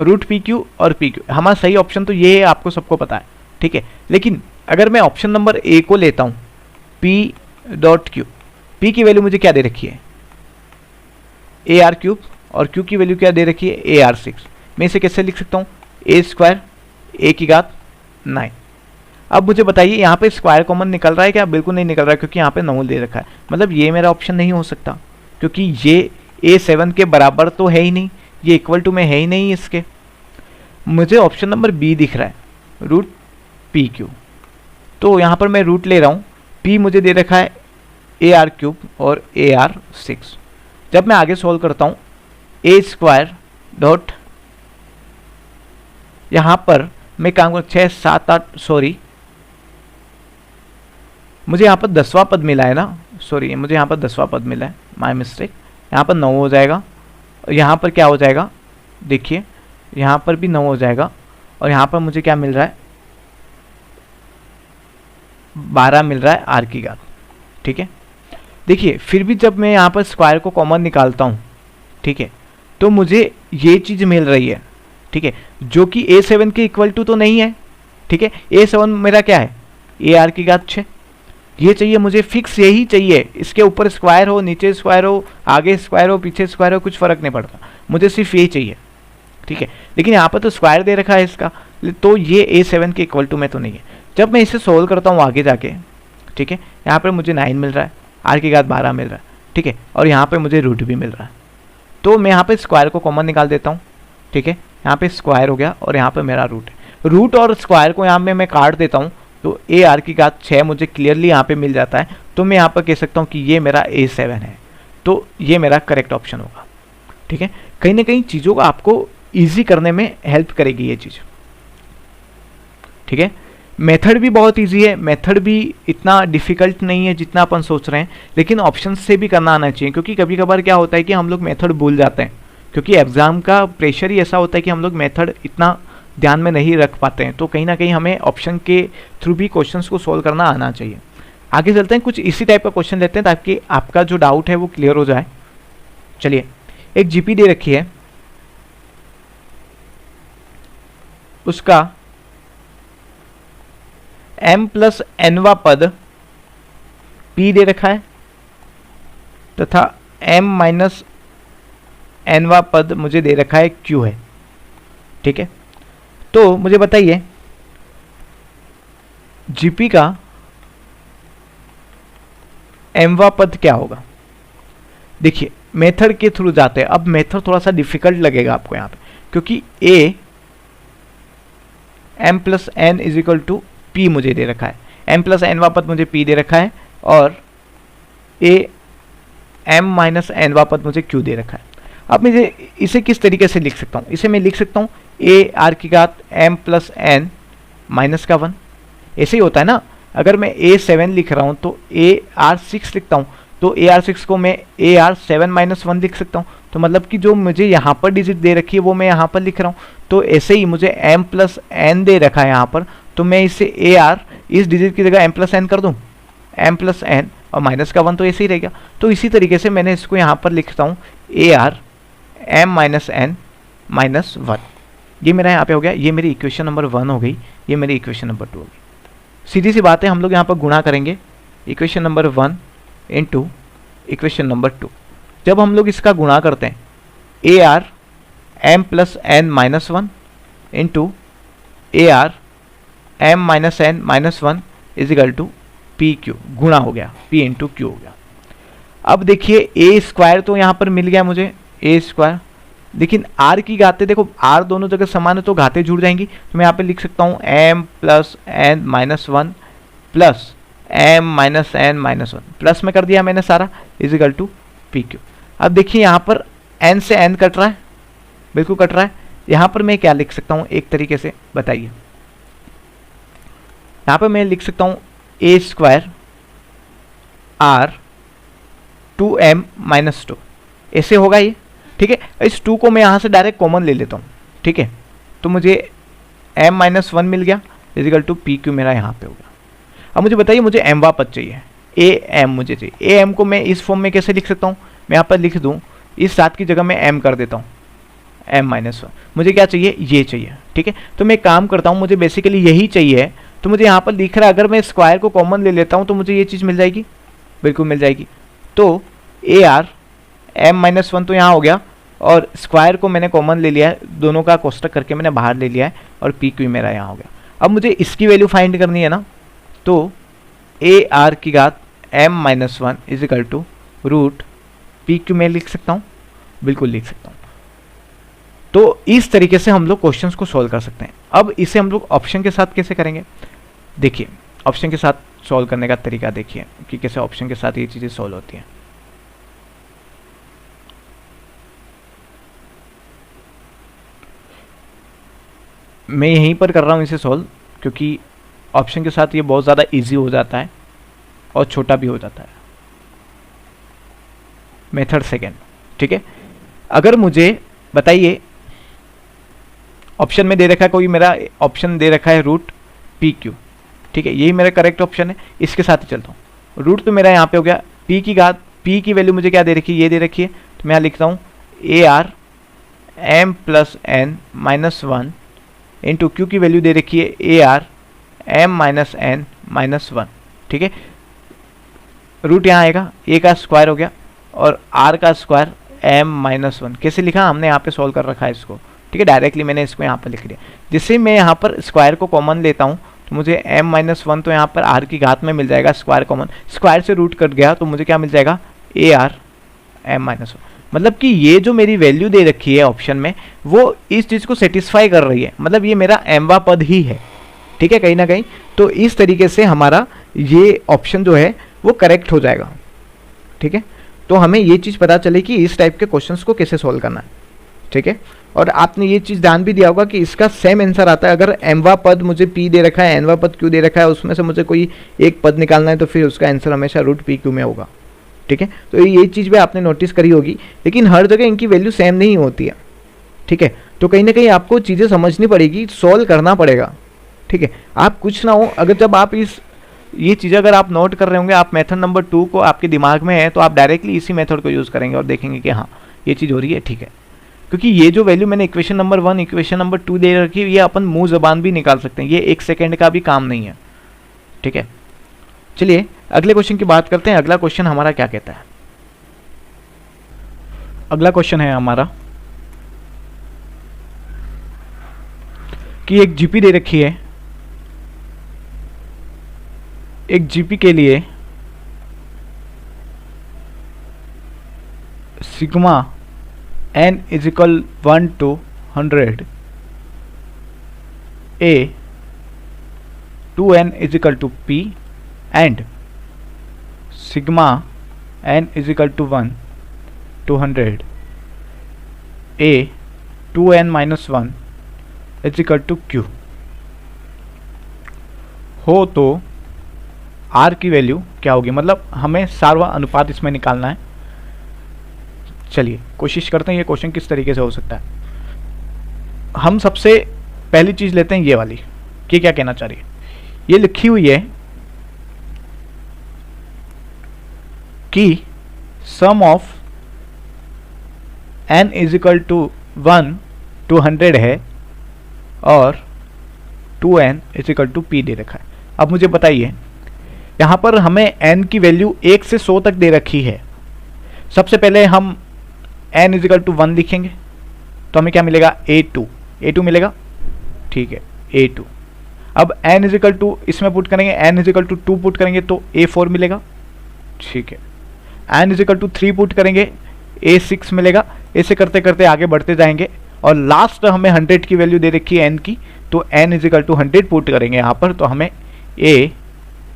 रूट PQ और PQ, हमारा सही ऑप्शन तो ये है, आपको सबको पता है। ठीक है, लेकिन अगर मैं ऑप्शन नंबर ए को लेता हूँ, P डॉट Q, P की वैल्यू मुझे क्या दे रखी है, AR क्यूब, और Q की वैल्यू क्या दे रखी है, AR6। मैं इसे कैसे लिख सकता हूँ, A स्क्वायर A की घात 9। अब मुझे बताइए यहाँ पे स्क्वायर कॉमन निकल रहा है क्या, बिल्कुल नहीं निकल रहा है, क्योंकि यहाँ पे 9 दे रखा है। मतलब ये मेरा ऑप्शन नहीं हो सकता, क्योंकि ये A7 के बराबर तो है ही नहीं, ये इक्वल टू में है ही नहीं इसके। मुझे ऑप्शन नंबर बी दिख रहा है, रूट PQ। तो यहाँ पर मैं रूट ले रहा हूँ, P मुझे दे रखा है AR क्यूब और AR6। जब मैं आगे सॉल्व करता हूँ, A स्क्वायर डॉट, यहाँ पर मैं काम कर 6 7 8, सॉरी मुझे यहाँ पर 10वां पद मिला है ना, सॉरी मुझे यहाँ पर 10वां पद मिला है, माय मिस्टेक। यहाँ पर 9 हो जाएगा, और यहाँ पर क्या हो जाएगा, देखिए यहाँ पर भी 9 हो जाएगा, और यहाँ पर मुझे क्या मिल रहा है, 12 मिल रहा है आर की घात। ठीक है, देखिए फिर भी जब मैं यहाँ पर स्क्वायर को कॉमन निकालता हूँ, ठीक है, तो मुझे ये चीज़ मिल रही है। ठीक है, जो कि A7 के इक्वल टू तो नहीं है। ठीक है, A7 मेरा क्या है, AR की घात 6, ये चाहिए मुझे, फिक्स यही चाहिए। इसके ऊपर स्क्वायर हो, नीचे स्क्वायर हो, आगे स्क्वायर हो, पीछे स्क्वायर हो, कुछ फ़र्क नहीं पड़ता, मुझे सिर्फ यही चाहिए। ठीक है, लेकिन यहाँ पर तो स्क्वायर दे रखा है इसका, तो ये A7 के इक्वल टू में तो नहीं है। जब मैं इसे सोल्व करता हूँ आगे जाके, ठीक है, यहाँ पर मुझे 9 मिल रहा है, आर की घात 12 मिल रहा है। ठीक है, और यहाँ पर मुझे रूट भी मिल रहा है, तो मैं यहाँ पर स्क्वायर को कॉमन निकाल देता हूँ। ठीक है, यहाँ पे स्क्वायर हो गया, और यहाँ पे मेरा रूट है। रूट और स्क्वायर को यहाँ में मैं काट देता हूँ, तो AR की घात 6 मुझे क्लियरली यहाँ पे मिल जाता है। तो मैं यहाँ पर कह सकता हूँ कि ये मेरा A7 है, तो ये मेरा करेक्ट ऑप्शन होगा। ठीक है, कहीं ना कहीं चीज़ों को आपको ईजी करने में हेल्प करेगी ये चीज़। ठीक है, मेथड भी बहुत ईजी है, मेथड भी इतना डिफिकल्ट नहीं है जितना अपन सोच रहे हैं, लेकिन ऑप्शन से भी करना आना चाहिए, क्योंकि कभी कभार क्या होता है कि हम लोग मेथड भूल जाते हैं, क्योंकि एग्ज़ाम का प्रेशर ही ऐसा होता है कि हम लोग मेथड इतना ध्यान में नहीं रख पाते हैं। तो कहीं ना कहीं हमें ऑप्शन के थ्रू भी क्वेश्चंस को सोल्व करना आना चाहिए। आगे चलते हैं, कुछ इसी टाइप का क्वेश्चन लेते हैं ताकि आपका जो डाउट है वो क्लियर हो जाए। चलिए, एक GP दे रखी है, उसका m+nवा पद P दे रखा है, तथा m-nवा पद मुझे दे रखा है Q है। ठीक है, तो मुझे बताइए GP का mवा पद क्या होगा। देखिए मेथड के थ्रू जाते हैं। अब मेथड थोड़ा सा डिफिकल्ट लगेगा आपको यहाँ पे, क्योंकि a m+n is equal to P मुझे दे रखा है, m+nवा पद मुझे P दे रखा है, और a m-nवा पद मुझे Q दे रखा है। अब मैं इसे किस तरीके से लिख सकता हूँ, इसे मैं लिख सकता हूँ AR की घात m+n -1। ऐसे ही होता है ना, अगर मैं A7 लिख रहा हूँ तो AR6 लिखता हूँ, तो AR6 को मैं AR7-1 लिख सकता हूँ। तो मतलब कि जो मुझे यहाँ पर डिजिट दे रखी है वो मैं यहाँ पर लिख रहा हूँ। तो ऐसे ही मुझे m+n दे रखा है यहाँ पर, तो मैं इसे AR इस डिजिट की जगह m+n कर दूँ, m+n और -1 तो ऐसे ही रहेगा। तो इसी तरीके से मैंने इसको यहाँ पर लिखता हूँ AR m-n-1। ये मेरा यहाँ पे हो गया, ये मेरी इक्वेशन नंबर 1 हो गई, ये मेरी इक्वेशन नंबर 2 हो गई। सीधी सी बात है, हम लोग यहाँ पर गुणा करेंगे equation number 1 into equation number 2। जब हम लोग इसका गुणा करते हैं AR m+n-1 into AR m-n-1 is equal to PQ, गुणा हो गया, P इंटू Q हो गया। अब देखिए A स्क्वायर तो यहाँ पर मिल गया मुझे, ए स्क्वायर, लेकिन आर की घातें देखो आर दोनों जगह समान है तो घातें जुड़ जाएंगी, तो मैं यहाँ पे लिख सकता हूँ M plus N minus one plus M minus N minus one, plus में कर दिया मैंने सारा, इजिकल टू पी क्यू। अब देखिए यहाँ पर एन से एन कट रहा है, बिल्कुल कट रहा है। यहाँ पर मैं क्या लिख सकता हूँ एक तरीके से बताइए, यहाँ पर मैं लिख सकता हूँ A square R 2m minus two, ऐसे होगा ये, ठीक है। इस 2 को मैं यहाँ से डायरेक्ट कॉमन ले लेता हूँ, ठीक है, तो मुझे m माइनस वन मिल गया, इजिकल टू पी क्यू मेरा यहाँ पे हो गया। अब मुझे बताइए मुझे एमवा पद चाहिए, ए एम मुझे चाहिए। ए एम को मैं इस फॉर्म में कैसे लिख सकता हूँ, मैं यहाँ पर लिख दूँ, इस 7 की जगह मैं m कर देता हूँ, m माइनस वन। मुझे क्या चाहिए, ये चाहिए, ठीक है। तो मैं काम करता हूँ, मुझे बेसिकली यही चाहिए, तो मुझे यहाँ पर लिख रहा है अगर मैं स्क्वायर को कॉमन ले लेता हूँ तो मुझे ये चीज़ मिल जाएगी, बिल्कुल मिल जाएगी। तो A R M minus one तो यहाँ हो गया, और स्क्वायर को मैंने कॉमन ले लिया है, दोनों का कोष्टक करके मैंने बाहर ले लिया है, और पी क्यू मेरा यहाँ हो गया। अब मुझे इसकी वैल्यू फाइंड करनी है ना, तो ए आर की घात M minus one equal to root P Q में लिख सकता हूँ, बिल्कुल लिख सकता हूँ। तो इस तरीके से हम लोग क्वेश्चंस को सॉल्व कर सकते हैं। अब इसे हम लोग ऑप्शन के साथ कैसे करेंगे, देखिए ऑप्शन के साथ सॉल्व करने का तरीका देखिए कि कैसे ऑप्शन के साथ ये चीज़ें सॉल्व होती हैं। मैं यहीं पर कर रहा हूँ इसे सॉल्व, क्योंकि ऑप्शन के साथ ये बहुत ज़्यादा इजी हो जाता है और छोटा भी हो जाता है। मेथड सेकेंड, ठीक है। अगर मुझे बताइए ऑप्शन में दे रखा है, कोई मेरा ऑप्शन दे रखा है रूट पी क्यू, ठीक है, यही मेरा करेक्ट ऑप्शन है, इसके साथ ही चलता हूँ। रूट तो मेरा यहाँ पे हो गया, पी की घात, पी की वैल्यू मुझे क्या दे रखी है, ये दे रखी है, तो मैं यहाँ लिखता हूँ A R M plus N minus one into Q की वैल्यू दे रखी है A R M minus N minus one, ठीक है। रूट यहाँ आएगा, ए का स्क्वायर हो गया और आर का स्क्वायर एम माइनस वन, कैसे लिखा हमने यहाँ पे सॉल्व कर रखा है इसको, ठीक है, डायरेक्टली मैंने इसको यहाँ पर लिख दिया। जिससे मैं यहाँ पर स्क्वायर को कॉमन लेता हूँ तो मुझे m माइनस वन तो यहाँ पर r की घात में मिल जाएगा, स्क्वायर कॉमन, स्क्वायर से रूट कट गया तो मुझे क्या मिल जाएगा A R M minus one. मतलब कि ये जो मेरी वैल्यू दे रखी है ऑप्शन में वो इस चीज़ को सेटिस्फाई कर रही है, मतलब ये मेरा एमवा पद ही है, ठीक है, कहीं ना कहीं। तो इस तरीके से हमारा ये ऑप्शन जो है वो करेक्ट हो जाएगा, ठीक है। तो हमें ये चीज़ पता चले कि इस टाइप के क्वेश्चंस को कैसे सॉल्व करना है, ठीक है। और आपने ये चीज़ ध्यान भी दिया होगा कि इसका सेम आंसर आता है। अगर एमवा पद मुझे पी दे रखा है, एनवा पद क्यू दे रखा है, उसमें से मुझे कोई एक पद निकालना है तो फिर उसका आंसर हमेशा रूट पी क्यू में होगा, ठीक है। तो ये चीज़ भी आपने नोटिस करी होगी, लेकिन हर जगह इनकी वैल्यू सेम नहीं होती है, ठीक है। तो कहीं ना कहीं आपको चीज़ें समझनी पड़ेगी, सॉल्व करना पड़ेगा, ठीक है। आप कुछ ना हो, अगर जब आप ये चीज़ अगर आप नोट कर रहे होंगे, आप मेथड नंबर 2 को आपके दिमाग में है तो आप डायरेक्टली इसी मेथड को यूज़ करेंगे और देखेंगे कि हाँ ये चीज़ हो रही है, ठीक है। क्योंकि ये जो वैल्यू मैंने इक्वेशन नंबर 1 इक्वेशन नंबर 2 दे रखी है, ये अपन मुंह ज़बान भी निकाल सकते हैं, ये 1 सेकेंड का भी काम नहीं है, ठीक है। चलिए अगले क्वेश्चन की बात करते हैं। अगला क्वेश्चन हमारा क्या कहता है, अगला क्वेश्चन है हमारा कि एक जीपी दे रखी है, एक जीपी के लिए sigma n is equal 1 to 100, a 2n is equal to p and sigma n is equal to 1 to 100, a 2n minus 1 is equal to q हो तो r की वैल्यू क्या होगी, मतलब हमें सार्वा अनुपात इसमें निकालना है। चलिए कोशिश करते हैं ये क्वेश्चन किस तरीके से हो सकता है। हम सबसे पहली चीज लेते हैं ये वाली कि क्या कहना चाह रही है। ये लिखी हुई है कि sum of n is equal to 1 to 100 है और 2n is equal to p दे रखा है। अब मुझे बताइए यहाँ पर हमें n की वैल्यू 1 से 100 तक दे रखी है। सबसे पहले हम n इज इक्वल टू 1 लिखेंगे तो हमें क्या मिलेगा, a2 मिलेगा, ठीक है, a2। अब n इज इक्वल टू इसमें पुट करेंगे, n is equal to 2 put करेंगे तो a4 मिलेगा, ठीक है। n is equal to 3 put करेंगे, A6 मिलेगा। ऐसे करते करते आगे बढ़ते जाएंगे और लास्ट हमें 100 की वैल्यू दे रखी है n की, तो n is equal to 100 put करेंगे यहाँ पर, तो हमें A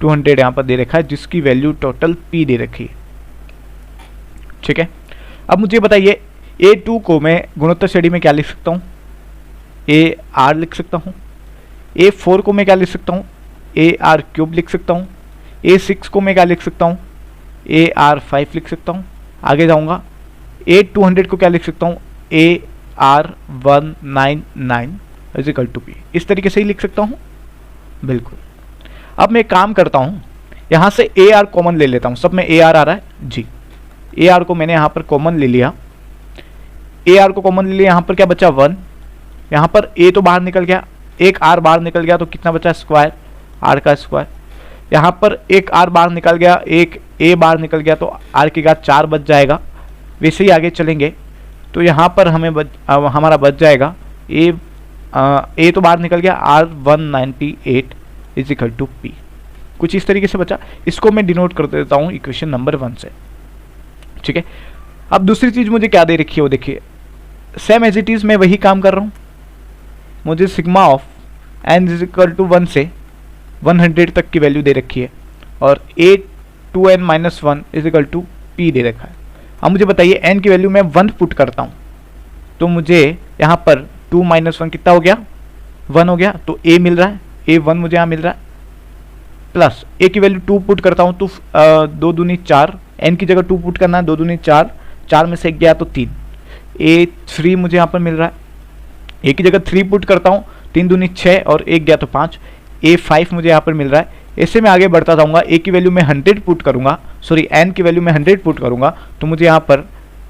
200 यहाँ पर दे रखा है, जिसकी वैल्यू टोटल P दे रखी है। ठीक है, अब मुझे बताइए A2 को मैं गुणोत्तर श्रेणी में क्या लिख सकता हूँ? AR लिख सकता हूँ। A4 को मैं क्या लिख सकता हूँ? AR³ लिख सकता हूँ। A6 को मैं क्या लिख सकता हूँ? AR5 लिख सकता हूँ। आगे जाऊँगा, A200 को क्या लिख सकता हूँ? AR199 is equal to P। इस तरीके से ही लिख सकता हूँ, बिल्कुल। अब मैं एक काम करता हूँ, यहाँ से AR कॉमन ले लेता हूँ। सब में AR आ रहा है जी। AR को मैंने यहाँ पर कॉमन ले लिया। AR को कॉमन ले लिया, यहाँ पर क्या बचा? 1। यहाँ पर A तो बाहर निकल गया, एक R बाहर निकल गया, तो कितना बचा? स्क्वायर, R का स्क्वायर। यहाँ पर एक R बाहर निकल गया, एक A बाहर निकल गया, तो R की घात 4 बच जाएगा। वैसे ही आगे चलेंगे तो यहाँ पर हमें हमारा बच जाएगा A तो बाहर निकल गया, R198 is equal to P। कुछ इस तरीके से बचा। इसको मैं डिनोट कर देता हूँ इक्वेशन नंबर 1 से। ठीक है, अब दूसरी चीज़ मुझे क्या दे रखी है वो देखिए, सेम एज इट इज़ मैं वही काम कर रहा हूँ। मुझे sigma of n is equal to 1 से 100 तक की वैल्यू दे रखी है और A2n-1 is equal to P दे रखा है। अब मुझे बताइए n की वैल्यू मैं 1 पुट करता हूँ तो मुझे यहाँ पर 2 - 1 कितना हो गया? 1 हो गया। तो A मिल रहा है, A1 मुझे यहाँ मिल रहा है, प्लस A की वैल्यू 2 पुट करता हूँ तो 2 दूनी 4, n की जगह 2 पुट करना है, 2 दूनी 4, 4 में से 1 गया तो 3, A3 मुझे यहाँ पर मिल रहा है। A की जगह 3 पुट करता हूँ, 3 दूनी 6 और 1 गया तो 5, A5 मुझे यहाँ पर मिल रहा है। ऐसे मैं आगे बढ़ता जाऊँगा, A की वैल्यू मैं 100 पुट करूँगा, सॉरी n की वैल्यू मैं 100 पुट करूँगा, तो मुझे यहाँ पर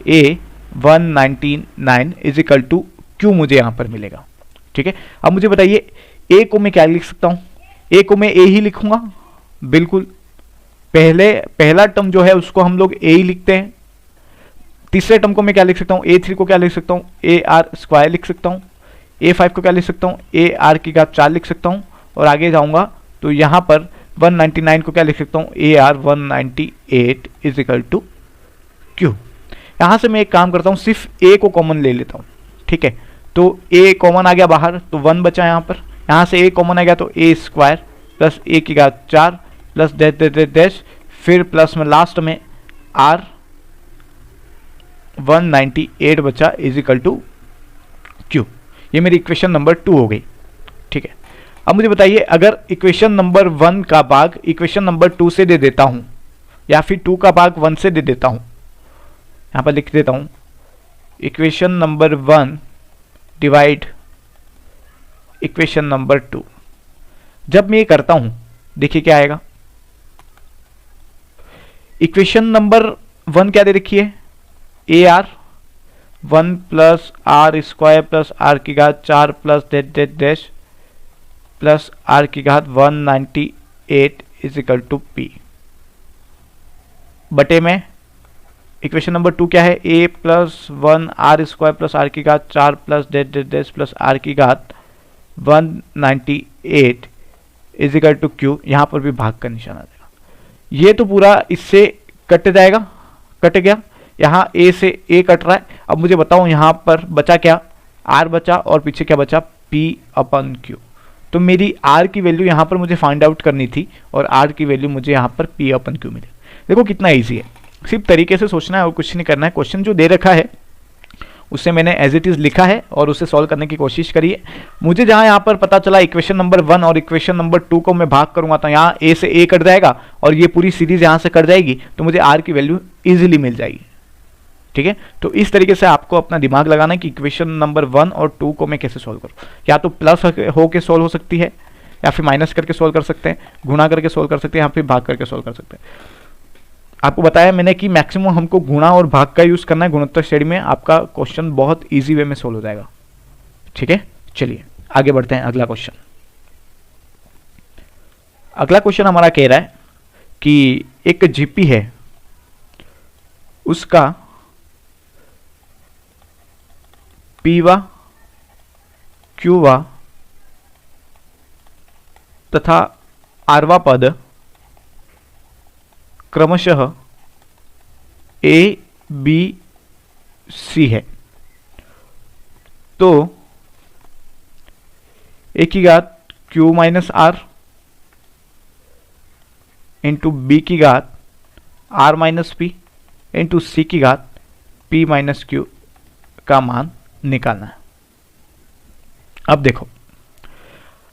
A199 is equal to Q मुझे यहाँ पर मिलेगा। ठीक है, अब मुझे बताइए A को मैं क्या लिख सकता हूँ? A को मैं A ही लिखूँगा, बिल्कुल। पहला टर्म जो है उसको हम लोग A ही लिखते हैं। तीसरे टर्म को मैं क्या लिख सकता हूँ? A3 को क्या लिख सकता हूँ? AR² लिख सकता हूँ। A5 को क्या लिख सकता हूँ? AR की घात 4 लिख सकता हूँ। और आगे जाऊँगा तो यहाँ पर 199 को क्या लिख सकता हूँ? AR198 is equal to Q। यहाँ से मैं एक काम करता हूँ, सिर्फ A को कॉमन ले लेता हूँ। ठीक है, तो A कॉमन आ गया बाहर तो 1 बचा यहाँ पर। यहाँ से A कॉमन आ गया तो A² प्लस A की घात 4 प्लस डैश, फिर प्लस में लास्ट में R198 बचा इज इक्वल टू Q। ये मेरी इक्वेशन नंबर 2 हो गई। ठीक है, अब मुझे बताइए अगर इक्वेशन नंबर 1 का भाग इक्वेशन नंबर 2 से दे देता हूं या फिर 2 का भाग 1 से दे देता हूं, यहां पर लिख देता हूं equation number 1 divide equation number 2। जब मैं ये करता हूं देखिए क्या आएगा। इक्वेशन नंबर 1 क्या दे रखी है? AR 1 plus R² plus R की घात 4 प्लस डैश प्लस R की घात 198 इज इक्वल टू P बटे में इक्वेशन नंबर 2 क्या है? A plus 1 R² plus R की घात 4 प्लस डैश प्लस R की घात 198 इज इक्वल टू Q। यहाँ पर भी भाग का निशान आ जाएगा। ये तो पूरा इससे कट जाएगा, कट गया। यहाँ A से A कट रहा है। अब मुझे बताओ यहाँ पर बचा क्या? R बचा और पीछे क्या बचा? P/Q। तो मेरी R की वैल्यू यहाँ पर मुझे फाइंड आउट करनी थी और R की वैल्यू मुझे यहाँ पर P/Q मिले। देखो कितना ईजी है, सिर्फ तरीके से सोचना है और कुछ नहीं करना है। क्वेश्चन जो दे रखा है उससे मैंने एज इट इज़ लिखा है और उसे सॉल्व करने की कोशिश करी है। मुझे जहाँ यहाँ पर पता चला इक्वेशन नंबर 1 और इक्वेशन नंबर 2 को मैं भाग करूँगा तो यहाँ A से A कट जाएगा और ये पूरी सीरीज यहाँ से कट जाएगी, तो मुझे R की वैल्यू ईजिली मिल जाएगी। ठीक है, तो इस तरीके से आपको अपना दिमाग लगाना है कि इक्वेशन नंबर 1 और 2 को मैं कैसे सॉल्व करूँ। या तो प्लस होके सॉल्व हो सकती है, या फिर माइनस करके सॉल्व कर सकते हैं, गुणा करके सॉल्व कर सकते हैं, या फिर भाग करके सॉल्व कर सकते हैं। आपको बताया मैंने कि मैक्सिमम हमको गुणा और भाग का यूज करना है गुणोत्तर श्रेणी में। आपका क्वेश्चन बहुत इजी वे में सॉल्व हो जाएगा। ठीक है, चलिए आगे बढ़ते हैं। अगला क्वेश्चन हमारा कह रहा है कि एक जीपी है, उसका पीवा, क्यूवा तथा आरवा पद क्रमशः A, B, सी है, तो ए की घात Q minus R into B की घात R minus P into C की घात पी माइनस क्यू का मान निकालना है। अब देखो,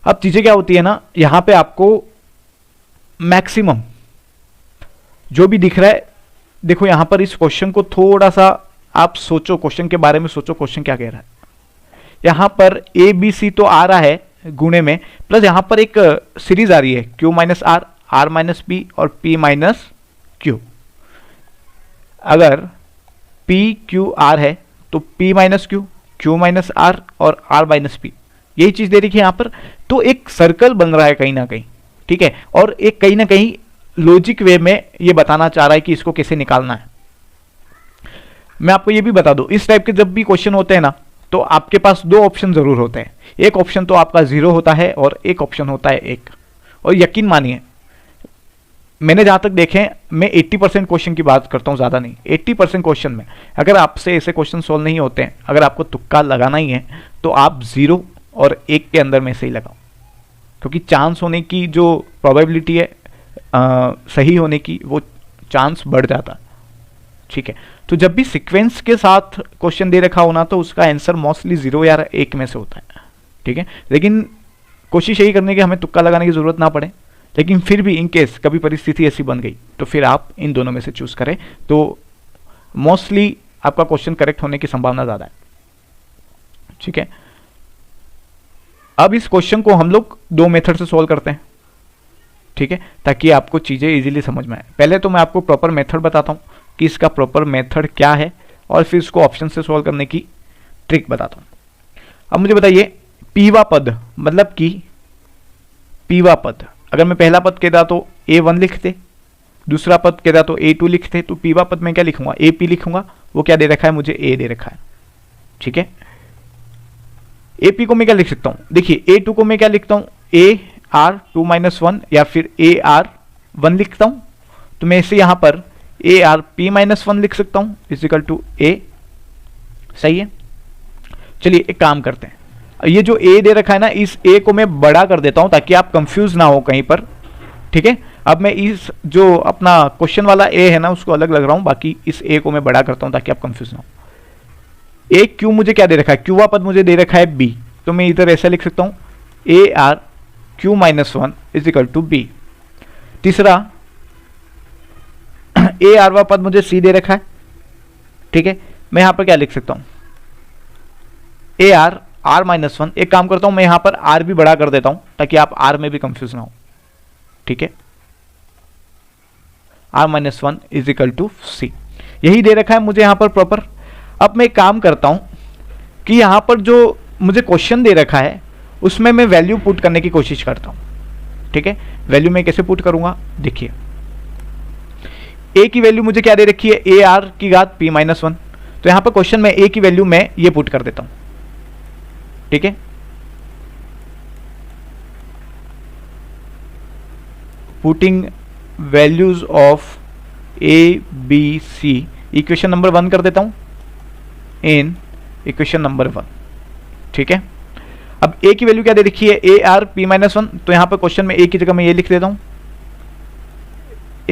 अब चीजें क्या होती है ना, यहां पे आपको मैक्सिमम जो भी दिख रहा है, देखो यहां पर इस क्वेश्चन को थोड़ा सा आप सोचो, क्वेश्चन के बारे में सोचो, क्वेश्चन क्या कह रहा है। यहां पर ए बी सी तो आ रहा है गुणे में, प्लस यहां पर एक सीरीज आ रही है Q minus R, R minus P और पी माइनस क्यू। अगर पी क्यू आर है तो P minus Q, Q minus R और आर माइनस पी, यही चीज दे रखी है यहां पर। तो एक सर्कल बन रहा है कहीं ना कहीं, ठीक है, और एक कहीं ना कहीं लॉजिक वे में ये बताना चाह रहा है कि इसको कैसे निकालना है। मैं आपको ये भी बता दूं, इस टाइप के जब भी क्वेश्चन होते हैं ना, तो आपके पास दो ऑप्शन जरूर होते हैं। एक ऑप्शन तो आपका 0 होता है और एक ऑप्शन होता है 1। और यकीन मानिए, मैंने जहां तक देखे, मैं 80% क्वेश्चन की बात करता हूं, ज्यादा नहीं, 80% क्वेश्चन में अगर आपसे ऐसे क्वेश्चन सॉल्व नहीं होते हैं, अगर आपको तुक्का लगाना ही है तो आप 0 और 1 के अंदर में से ही लगाओ, क्योंकि चांस होने की जो प्रोबेबिलिटी है सही होने की, वो चांस बढ़ जाता है, ठीक है। तो जब भी सीक्वेंस के साथ क्वेश्चन दे रखा होना, तो उसका आंसर मोस्टली 0 या 1 में से होता है, ठीक है। लेकिन कोशिश यही करने की हमें तुक्का लगाने की जरूरत ना पड़े, लेकिन फिर भी इन केस कभी परिस्थिति ऐसी बन गई तो फिर आप इन दोनों में से चूज करें, तो मोस्टली आपका क्वेश्चन करेक्ट होने की संभावना ज्यादा है, ठीक है। अब इस क्वेश्चन को हम लोग दो मेथड से सॉल्व करते हैं, ठीक है, ताकि आपको चीजें इजीली समझ में आए। पहले तो मैं आपको प्रॉपर मेथड बताता हूं कि इसका प्रॉपर मेथड क्या है, और फिर इसको ऑप्शन से सॉल्व करने की ट्रिक बताता हूं। अब मुझे बताइए, पीवा पद मतलब कि पीवा पद, अगर मैं पहला पद कहता तो A1 लिखते, दूसरा पद कहता तो A2 लिखते, तो पीवा पद में क्या लिखूंगा, AP लिखूंगा। वो क्या दे रखा है मुझे, A दे रखा है, ठीक है। AP को मैं क्या लिख सकता हूं, देखिए A2 को मैं क्या लिखता हूं, AR2 - 1 या फिर AR1 लिखता हूं। तो मैं इसे यहां पर ARP - 1 लिख सकता हूं इजिकल टू A, सही है। चलिए एक काम करते हैं, ये जो A दे रखा है ना, इस A को मैं बड़ा कर देता हूं ताकि आप कंफ्यूज ना हो कहीं पर, ठीक है। अब मैं इस जो अपना क्वेश्चन वाला A है ना, उसको अलग लग रहा हूं, बाकी इस A को मैं बड़ा करता हूं ताकि आप कंफ्यूज ना हो। A Q मुझे क्या दे रखा है, क्यूवा पद मुझे दे रखा है B, तो मैं इधर ऐसा लिख सकता हूं ARQ - 1 इजिकल टू B। तीसरा AR पद मुझे C दे रखा है, ठीक है। मैं यहां पर क्या लिख सकता हूं, AR R - 1। एक काम करता हूं, मैं यहां पर R भी बड़ा कर देता हूं ताकि आप R में भी कंफ्यूज ना हो, ठीक है। R - 1 इजिकल टू C, यही दे रखा है मुझे यहां पर प्रॉपर। अब मैं एक काम करता हूं कि यहां पर जो मुझे क्वेश्चन दे रखा है उसमें मैं वैल्यू पुट करने की कोशिश करता हूं, ठीक है। वैल्यू मैं कैसे पुट करूंगा, देखिए A की वैल्यू मुझे क्या दे रखी है, AR की घात P - 1। तो यहां पर क्वेश्चन में A की वैल्यू मैं ये पुट कर देता हूं, ठीक है। Putting values of ABC equation number 1 कर देता हूं इन इक्वेशन नंबर 1, ठीक है। अब A की वैल्यू क्या दे रखी है, ARP - 1। तो यहां पर क्वेश्चन में A की जगह मैं ये लिख देता हूं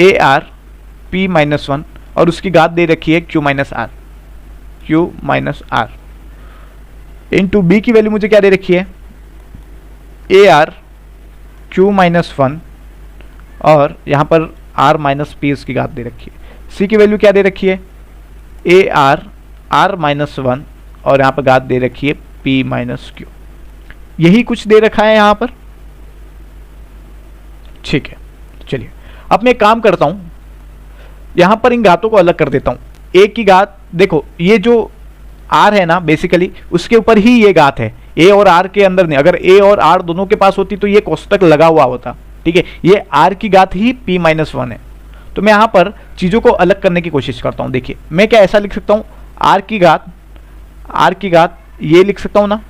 ARP - 1, और उसकी घात दे रखी है Q - R इनटू B की वैल्यू मुझे क्या दे रखी है, ARQ - 1, और यहां पर R - P उसकी घात दे रखी है। C की वैल्यू क्या दे रखी है, AR - 1, और यहां पर घात दे रखी है P - Q। यही कुछ दे रखा है यहां पर, ठीक है। चलिए अब मैं एक काम करता हूं, यहां पर इन घातों को अलग कर देता हूं। A की घात, देखो ये जो R है ना, बेसिकली उसके ऊपर ही ये घात है, A और R के अंदर नहीं। अगर A और R दोनों के पास होती तो ये कोष्टक लगा हुआ होता, ठीक है। ये R की घात ही P - 1 है। तो मैं यहां पर चीजों को अलग करने की कोशिश करता हूं। देखिए मैं क्या ऐसा लिख सकता हूं, R की घात ये लिख सकता हूं ना,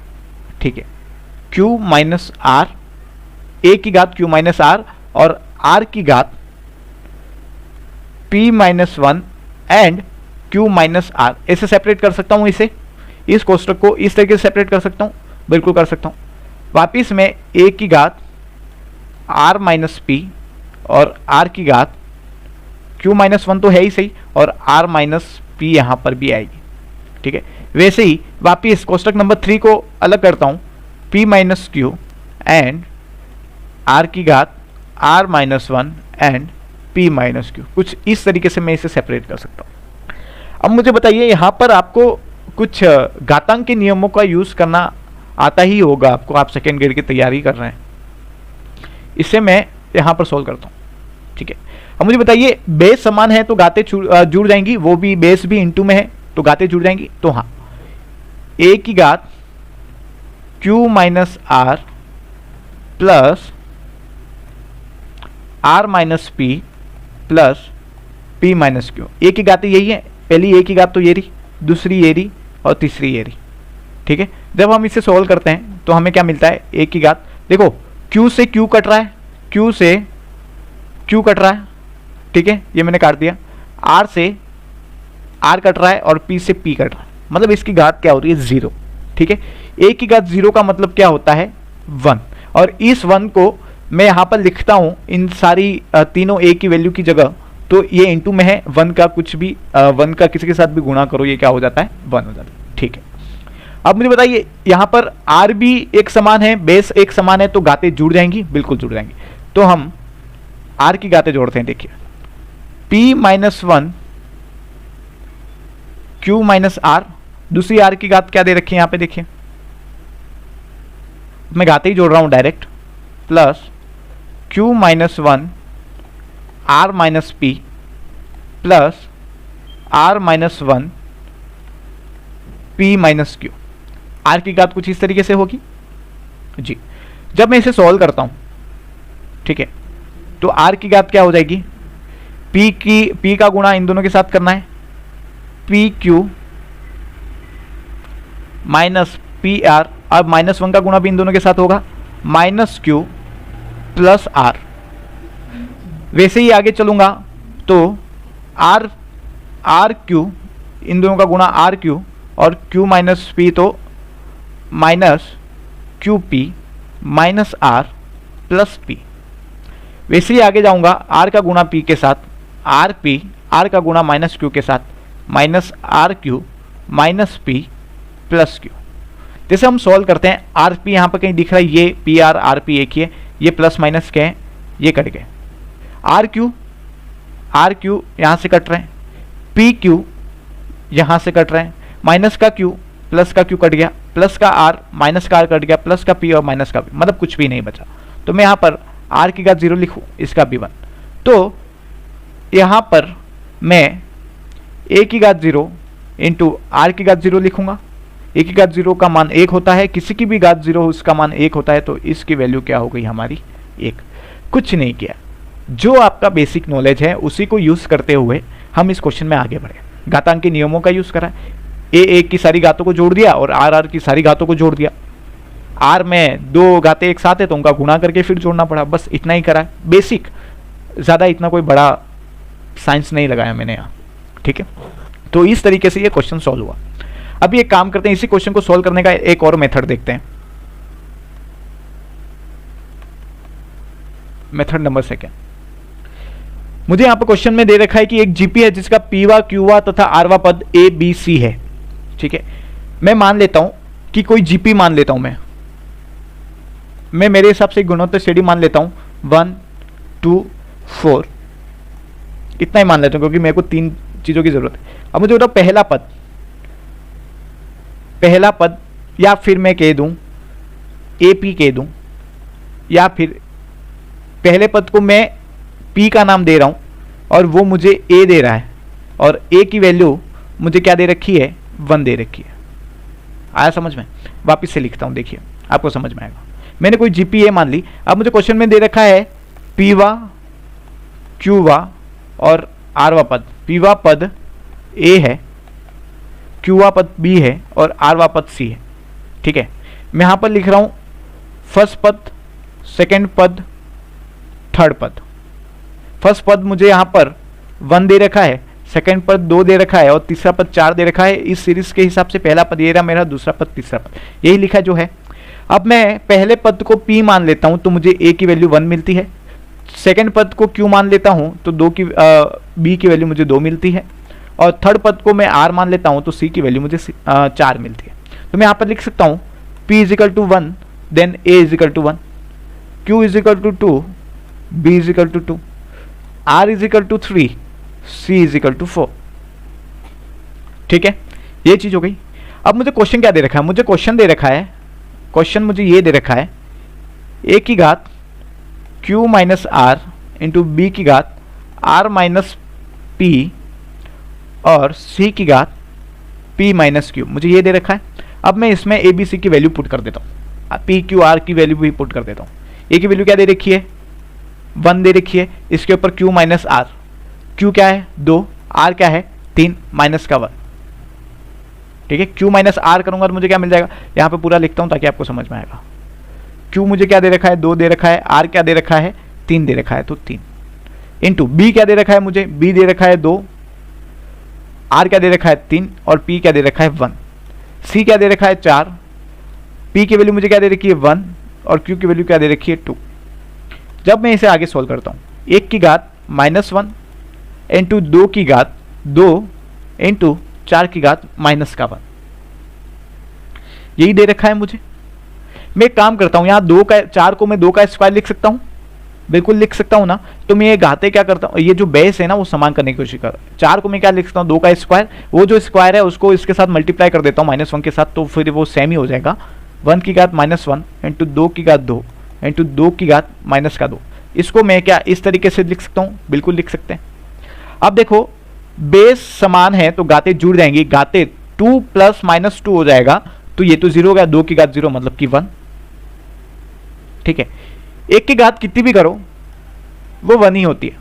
ठीक है, Q - R, A की घात Q - R, और R की घात P - 1 and Q minus R, ऐसे सेपरेट कर सकता हूँ इसे, इस कोष्टक को इस तरीके से सेपरेट कर सकता हूँ, बिल्कुल कर सकता हूँ। वापिस में a की घात r माइनस पी और r की घात Q माइनस 1 तो है ही सही, और r माइनस पी यहाँ पर भी आएगी, ठीक है। वैसे ही वापिस कोष्टक नंबर 3 को अलग करता हूँ, p minus Q and r की घात r minus 1 and p minus Q, कुछ इस तरीके से मैं इसे सेपरेट कर सकता हूँ। अब मुझे बताइए, यहाँ पर आपको कुछ घातांक के नियमों का यूज़ करना आता ही होगा आपको, आप सेकेंड ग्रेड की तैयारी कर रहे हैं। इसे मैं यहाँ पर सोल्व करता हूँ, ठीक है। अब मुझे बताइए, बेस समान है तो घातें जुड़ जाएंगी, वो भी बेस भी इनटू में है तो घातें जुड़ जाएंगी। तो हाँ, a की घात Q minus R plus r minus P plus p minus Q, a की घातें यही है, पहली a की घात तो ये रही, दूसरी ये रही और तीसरी ये रही, ठीक है। जब हम इसे सोल्व करते हैं तो हमें क्या मिलता है, a की घात, देखो q से q कट रहा है, q से q कट रहा है, ठीक है, ये मैंने काट दिया। r से r कट रहा है और p से p कट रहा है, मतलब इसकी घात क्या होती है, 0, ठीक है। a की घात 0 का मतलब क्या होता है, 1, और इस 1 को मैं यहाँ पर लिखता हूँ इन सारी तीनों a की वैल्यू की जगह, तो ये इनटू में है, 1 का कुछ भी 1 का किसी के साथ भी गुणा करो, ये क्या हो जाता है, 1 हो जाता है, ठीक है। अब मुझे बताइए, यहाँ पर r भी एक समान है, बेस एक समान है, तो घातें जुड़ जाएंगी, बिल्कुल जुड़ जाएंगी। तो हम r की घातें जोड़ते हैं, देखिए p minus 1 Q minus R, दूसरी r की घात क्या दे रखी है यहाँ पे, देखिए मैं घातें ही जोड़ रहा हूँ direct, plus Q minus 1 r minus P plus r minus 1 p minus Q, r की घात कुछ इस तरीके से होगी जी। जब मैं इसे सॉल्व करता हूं, ठीक है, तो r की घात क्या हो जाएगी, p का गुणा इन दोनों के साथ करना है, P Q minus P R, अब माइनस 1 का गुणा भी इन दोनों के साथ होगा, माइनस क्यू प्लस आर। वैसे ही आगे चलूंगा तो आर क्यू, इन दोनों का गुणा आर क्यू, और क्यू माइनस पी तो minus Q P minus R plus P. वैसे ही आगे जाऊंगा, आर का गुणा पी के साथ आर पी, आर का गुणा माइनस क्यू के साथ minus R Q minus P plus Q. जैसे हम सॉल्व करते हैं, आर पी यहाँ पर कहीं दिख रहा है, ये पी आर पी एक ही है, ये प्लस माइनस क्या है, ये कट गए। आर क्यू यहाँ से कट रहे हैं, पी क्यू यहाँ से कट रहे हैं, माइनस का क्यू प्लस का क्यू कट गया, प्लस का आर माइनस का आर कट गया, प्लस का पी और माइनस का पी, मतलब कुछ भी नहीं बचा। तो मैं यहाँ पर आर की घात 0 लिखूँ, इसका भी 1, तो यहाँ पर मैं a की घात 0 इंटू आर की घात 0 लिखूंगा। a की घात 0 का मान 1 होता है, किसी की भी घात 0 हो उसका मान 1 होता है, तो इसकी वैल्यू क्या हो गई हमारी 1। कुछ नहीं किया, जो आपका बेसिक नॉलेज है उसी को यूज़ करते हुए हम इस क्वेश्चन में आगे बढ़े। घातांक के नियमों का यूज़ करा, a की सारी घातों को जोड़ दिया और r की सारी घातों को जोड़ दिया। r में 2 घातें एक साथ है तो उनका गुणा करके फिर जोड़ना पड़ा, बस इतना ही करा है, बेसिक, ज़्यादा इतना कोई बड़ा साइंस नहीं लगाया मैंने यहाँ, ठीक है। तो इस तरीके से ये क्वेश्चन सॉल्व हुआ। अभी एक काम करते हैं, इसी क्वेश्चन को सॉल्व करने का एक और मेथड देखते हैं, मेथड नंबर 2। मुझे यहाँ पर क्वेश्चन में दे रखा है कि एक जीपी है जिसका पीवा क्यूवा तथा आरवा पद ए बी सी है, ठीक है। मैं मान लेता हूं कि कोई जीपी मान लेता हूं, मैं मेरे हिसाब से गुणोत्तर श्रेणी मान लेता हूं 1 2 4, इतना ही मान लेता हूं क्योंकि मेरे को 3 चीजों की जरूरत है। अब मुझे बताओ पहला पद या फिर मैं कह दूं एपी कह दूं, या फिर पहले पद को मैं पी का नाम दे रहा हूं और वो मुझे ए दे रहा है, और ए की वैल्यू मुझे क्या दे रखी है, 1 दे रखी है। आया समझ में? वापस से लिखता हूं, देखिए आपको समझ में आएगा। मैंने कोई जीपीए मान ली, अब मुझे क्वेश्चन में दे रखा है पीवा क्यूवा और आरवा पद। पीवा पद ए है, क्यूवा पद बी है और आरवा पद सी है, ठीक है। मैं यहां पर लिख रहा हूं फर्स्ट पद, सेकंड पद, थर्ड पद। फर्स्ट पद मुझे यहां पर 1 दे रखा है, सेकंड पद 2 दे रखा है और तीसरा पद 4 दे रखा है। इस सीरीज के हिसाब से पहला पद ये रहा मेरा, दूसरा पद, तीसरा पद, यही लिखा जो है। अब मैं पहले पद को p मान लेता हूं तो मुझे a की वैल्यू 1 मिलती है। सेकंड पद को q मान लेता हूं तो b की वैल्यू मुझे 2 मिलती है। और थर्ड पद को मैं r मान लेता हूं तो c की वैल्यू मुझे 4 मिलती है। तो मैं यहाँ पर लिख सकता हूँ p equal to 1, then a equal to 1, q equal to 2, b equal to 2, r equal to 3, c equal to 4। ठीक है, ये चीज हो गई। अब मुझे क्वेश्चन क्या दे रखा है? मुझे क्वेश्चन दे रखा है, क्वेश्चन मुझे ये दे रखा है a की घात q minus R into B की घात r माइनस p और c की घात p माइनस q, मुझे ये दे रखा है। अब मैं इसमें a b c की वैल्यू पुट कर देता हूँ, p q r की वैल्यू भी पुट कर देता हूँ। a की वैल्यू क्या दे रखी है? 1 दे रखी है। इसके ऊपर q माइनस r, q क्या है? 2, r क्या है? 3, माइनस का 1। ठीक है, q माइनस r करूंगा तो मुझे क्या मिल जाएगा? यहाँ पे पूरा लिखता हूँ ताकि आपको समझ में आएगा। q मुझे क्या दे रखा है? 2 दे रखा है। r क्या दे रखा है? 3 दे रखा है, तो 3 इंटू b क्या दे रखा है मुझे? b दे रखा है 2, r क्या दे रखा है? 3 और p क्या दे रखा है? 1। c क्या दे रखा है? 4। p की वैल्यू मुझे क्या दे रखी है? 1 और q की वैल्यू क्या दे रखी है? 2। जब मैं इसे आगे सोल्व करता हूँ, 1 की घात माइनस 1 इंटू 2 की घात 2 इंटू 4 की घात माइनस का 1, यही दे रखा है मुझे। मैं एक काम करता हूँ, यहाँ 4 को मैं 2 का स्क्वायर लिख सकता हूँ, बिल्कुल लिख सकता हूँ ना। तो मैं ये घाते क्या करता हूँ, ये जो बेस है ना वो समान करने की कोशिश कर। 4 को मैं क्या लिख सकता हूँ? 2 का स्क्वायर, वो जो स्क्वायर है उसको इसके साथ मल्टीप्लाई कर देता हूँ -1 के साथ, तो फिर वो सेम ही हो जाएगा। 1 की घात -1 इंटू 2 की घात 2 इंटू 2 की घात माइनस का 2। इसको मैं क्या इस तरीके से लिख सकता हूँ? बिल्कुल लिख सकते हैं। अब देखो, बेस समान है तो घाते जुड़ जाएंगी। घाते 2 प्लस -2 हो जाएगा, तो ये तो 0 हो गया। 2 की घात 0 मतलब कि 1। ठीक है, 1 की घात कितनी भी करो वो 1 ही होती है।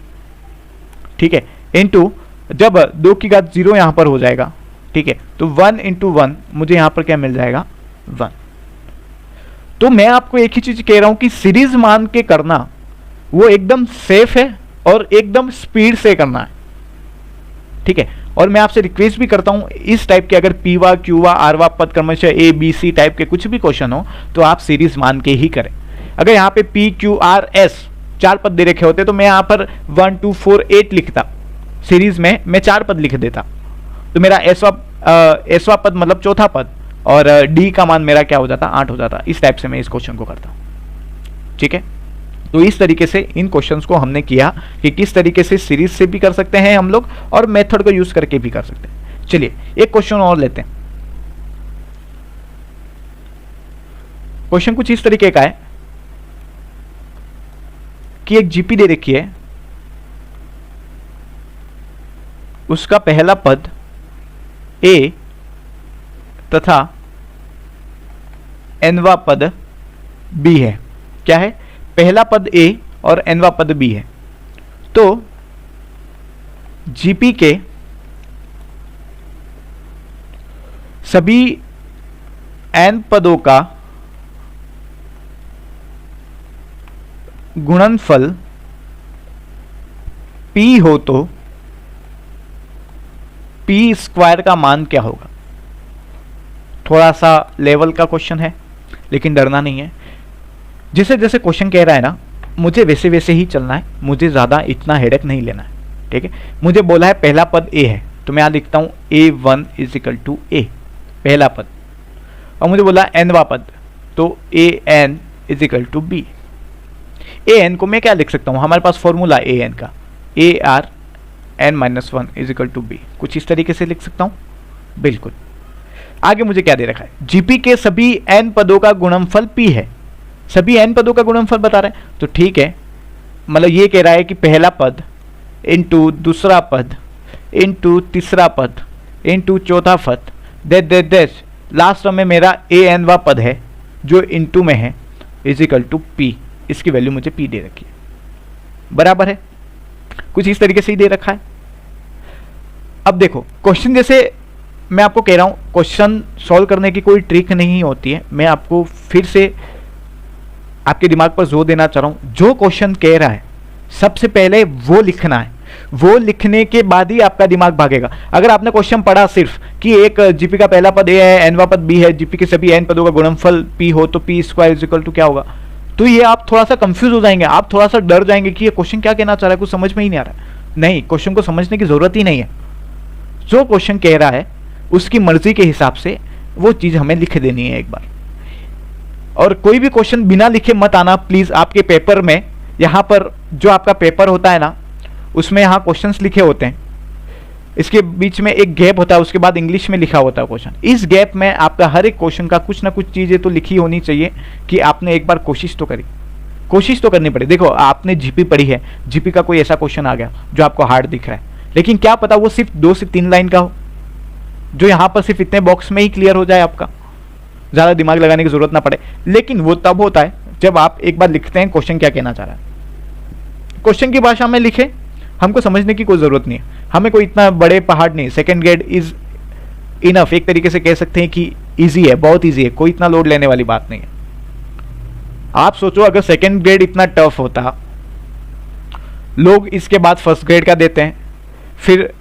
ठीक है, इंटू जब 2 की घात 0 यहां पर हो जाएगा, ठीक है, तो 1 इंटू 1 मुझे यहां पर क्या मिल जाएगा? 1। तो मैं आपको एक ही चीज कह रहा हूं कि सीरीज मान के करना वो एकदम सेफ है और एकदम स्पीड से करना है। ठीक है, और मैं आपसे रिक्वेस्ट भी करता हूं, इस टाइप के अगर पीवा क्यूवा आरवा पद क्रमशः ए बी सी टाइप के कुछ भी क्वेश्चन हो तो आप सीरीज मान के ही करें। अगर यहाँ पे पी क्यू आर एस 4 पद दे रखे होते तो मैं यहाँ पर 1 2 4 8 लिखता, सीरीज में मैं 4 पद लिख देता, तो मेरा एसवा पद मतलब चौथा पद और डी का मान मेरा क्या हो जाता? 8 हो जाता। इस टाइप से मैं इस क्वेश्चन को करता हूँ। ठीक है, तो इस तरीके से इन क्वेश्चंस को हमने किया कि किस तरीके से सीरीज से भी कर सकते हैं हम लोग और मेथड को यूज करके भी कर सकते हैं। चलिए एक क्वेश्चन और लेते हैं। क्वेश्चन कुछ इस तरीके का है कि एक जीपी दे रखी है, उसका पहला पद ए तथा एनवा पद बी है। क्या है? पहला पद ए और एनवा पद बी है। तो जीपी के सभी एन पदों का गुणनफल पी हो तो पी स्क्वायर का मान क्या होगा? थोड़ा सा लेवल का क्वेश्चन है लेकिन डरना नहीं है। जैसे जैसे क्वेश्चन कह रहा है ना, मुझे वैसे वैसे ही चलना है, मुझे ज़्यादा इतना हेडेक नहीं लेना है। ठीक है, मुझे बोला है पहला पद ए है तो मैं यहाँ लिखता हूँ A1 इजिकल टू ए, पहला पद। और मुझे बोला एनवा पद तो AN equal to B. AN को मैं क्या लिख सकता हूँ? हमारे पास फॉर्मूला AN का ARn-1 इजिकल टू बी, कुछ इस तरीके से लिख सकता हूँ। बिल्कुल। आगे मुझे क्या दे रखा है? जीपी के सभी n पदों का गुणनफल p है। सभी n पदों का गुणनफल बता रहे हैं तो ठीक है, मतलब ये कह रहा है कि पहला पद इंटू दूसरा पद इंटू तीसरा पद इंटू चौथा पद देश लास्ट में मेरा AN-वा पद है जो इंटू में है इजिकल टू p। इसकी वैल्यू मुझे p दे रखी है, बराबर है। कुछ इस तरीके से ही दे रखा है। अब देखो क्वेश्चन, जैसे मैं आपको कह रहा हूं क्वेश्चन सॉल्व करने की कोई ट्रिक नहीं होती है। मैं आपको फिर से आपके दिमाग पर जोर देना चाह रहा हूं, जो क्वेश्चन कह रहा है सबसे पहले वो लिखना है। वो लिखने के बाद ही आपका दिमाग भागेगा। अगर आपने क्वेश्चन पढ़ा सिर्फ कि एक जीपी का पहला पद ए है, एनवा पद बी है, जीपी के सभी एन पदों का गुणनफल पी हो तो P square is equal to क्या होगा, तो ये आप थोड़ा सा कंफ्यूज हो जाएंगे, आप थोड़ा सा डर जाएंगे कि ये क्वेश्चन क्या कहना चाह रहा है, कुछ समझ में ही नहीं आ रहा है। नहीं, क्वेश्चन को समझने की जरूरत ही नहीं है। जो क्वेश्चन कह रहा है उसकी मर्जी के हिसाब से वो चीज हमें लिख देनी है एक बार। और कोई भी क्वेश्चन बिना लिखे मत आना प्लीज। आपके पेपर में, यहाँ पर जो आपका पेपर होता है ना, उसमें यहाँ क्वेश्चंस लिखे होते हैं, इसके बीच में एक गैप होता है, उसके बाद इंग्लिश में लिखा होता है क्वेश्चन। इस गैप में आपका हर एक क्वेश्चन का कुछ ना कुछ चीजें तो लिखी होनी चाहिए कि आपने एक बार कोशिश तो करी, कोशिश तो करनी पड़े। देखो, आपने जीपी पढ़ी है, जीपी का कोई ऐसा क्वेश्चन आ गया जो आपको हार्ड दिख रहा है, लेकिन क्या पता वो सिर्फ 2 से 3 लाइन का हो, जो यहाँ पर सिर्फ इतने बॉक्स में ही क्लियर हो जाए, आपका ज्यादा दिमाग लगाने की जरूरत ना पड़े। लेकिन वो तब होता है जब आप एक बार लिखते हैं क्वेश्चन क्या कहना चाह रहा है। क्वेश्चन की भाषा में लिखे, हमको समझने की कोई जरूरत नहीं है, हमें कोई इतना बड़े पहाड़ नहीं। सेकंड ग्रेड इज इनफ, एक तरीके से कह सकते हैं कि इजी है, बहुत इजी है, कोई इतना लोड लेने वाली बात नहीं है। आप सोचो अगर सेकंड ग्रेड इतना टफ होता, लोग इसके बाद फर्स्ट ग्रेड का देते हैं, फिर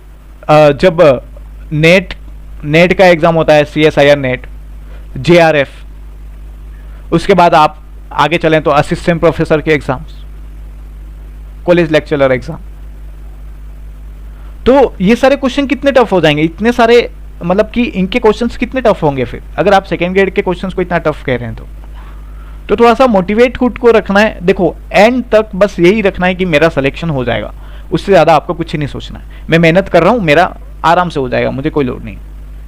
जब नेट का एग्जाम होता है, CSIR नेट, JRF, उसके बाद आप आगे चलें तो असिस्टेंट प्रोफेसर के एग्जाम्स, कॉलेज लेक्चरर एग्जाम, तो ये सारे क्वेश्चन कितने टफ हो जाएंगे, इतने सारे, मतलब कि इनके क्वेश्चंस कितने टफ होंगे फिर, अगर आप सेकेंड ग्रेड के क्वेश्चंस को इतना टफ कह रहे हैं तो थोड़ा सा मोटिवेट खुद को रखना है। देखो, एंड तक बस यही रखना है कि मेरा सिलेक्शन हो जाएगा, उससे ज़्यादा आपको कुछ नहीं सोचना है। मैं मेहनत कर रहा हूँ, मेरा आराम से हो जाएगा, मुझे कोई लोड नहीं।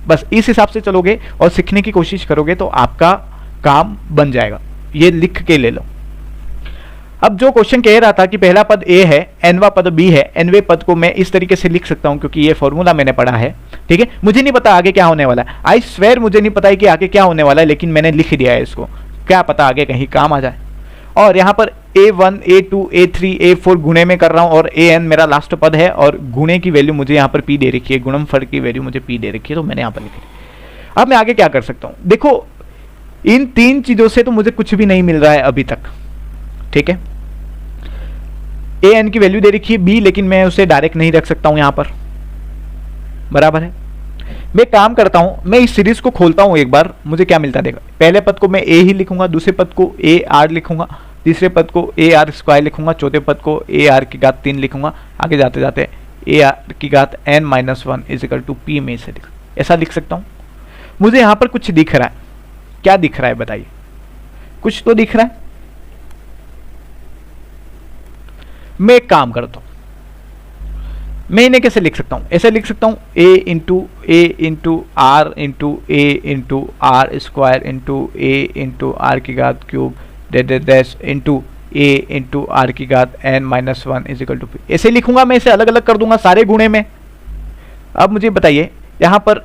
बस इस हिसाब से चलोगे और सीखने की कोशिश करोगे तो आपका काम बन जाएगा। ये लिख के ले लो। अब जो क्वेश्चन कह रहा था कि पहला पद ए है, एनवा पद बी है, एनवे पद को मैं इस तरीके से लिख सकता हूं क्योंकि ये फॉर्मूला मैंने पढ़ा है, ठीक है। मुझे नहीं पता आगे क्या होने वाला है, आई स्वेयर मुझे नहीं पता है कि आगे क्या होने वाला है, लेकिन मैंने लिख दिया है इसको, क्या पता आगे कहीं काम आ जाए। और यहाँ पर A1, A2, A3, A4 गुणे में कर रहा हूँ और AN मेरा लास्ट पद है और गुणे की वैल्यू मुझे यहाँ पर P दे रखी है, गुणनफल की वैल्यू मुझे P दे रखी है, तो मैंने यहाँ पर लिखी। अब मैं आगे क्या कर सकता हूँ, देखो इन 3 चीजों से तो मुझे कुछ भी नहीं मिल रहा है अभी तक, ठीक है। AN की वैल्यू दे रखी है B, लेकिन मैं उसे डायरेक्ट नहीं रख सकता हूँ यहाँ पर, बराबर है। मैं काम करता हूं, मैं इस सीरीज को खोलता हूं एक बार, मुझे क्या मिलता देगा। पहले पद को मैं A ही लिखूंगा, दूसरे पद को AR लिखूंगा, तीसरे पद को AR स्क्वायर लिखूंगा, चौथे पद को AR की घात 3 लिखूंगा, आगे जाते जाते AR की घात n-1 is equal to P में से ऐसा लिख सकता हूं। मुझे यहां पर कुछ दिख रहा है, क्या दिख रहा है बताइए, कुछ तो दिख रहा है। मैं एक काम करता हूं, मैं इन्हें कैसे लिख सकता हूं, ऐसे लिख सकता हूं A into R into A into R square into A into R की घात cube dash into A into R की घात n-1 is equal to P। ऐसे लिखूंगा मैं, इसे अलग अलग कर दूंगा सारे गुणे में। अब मुझे बताइए यहाँ पर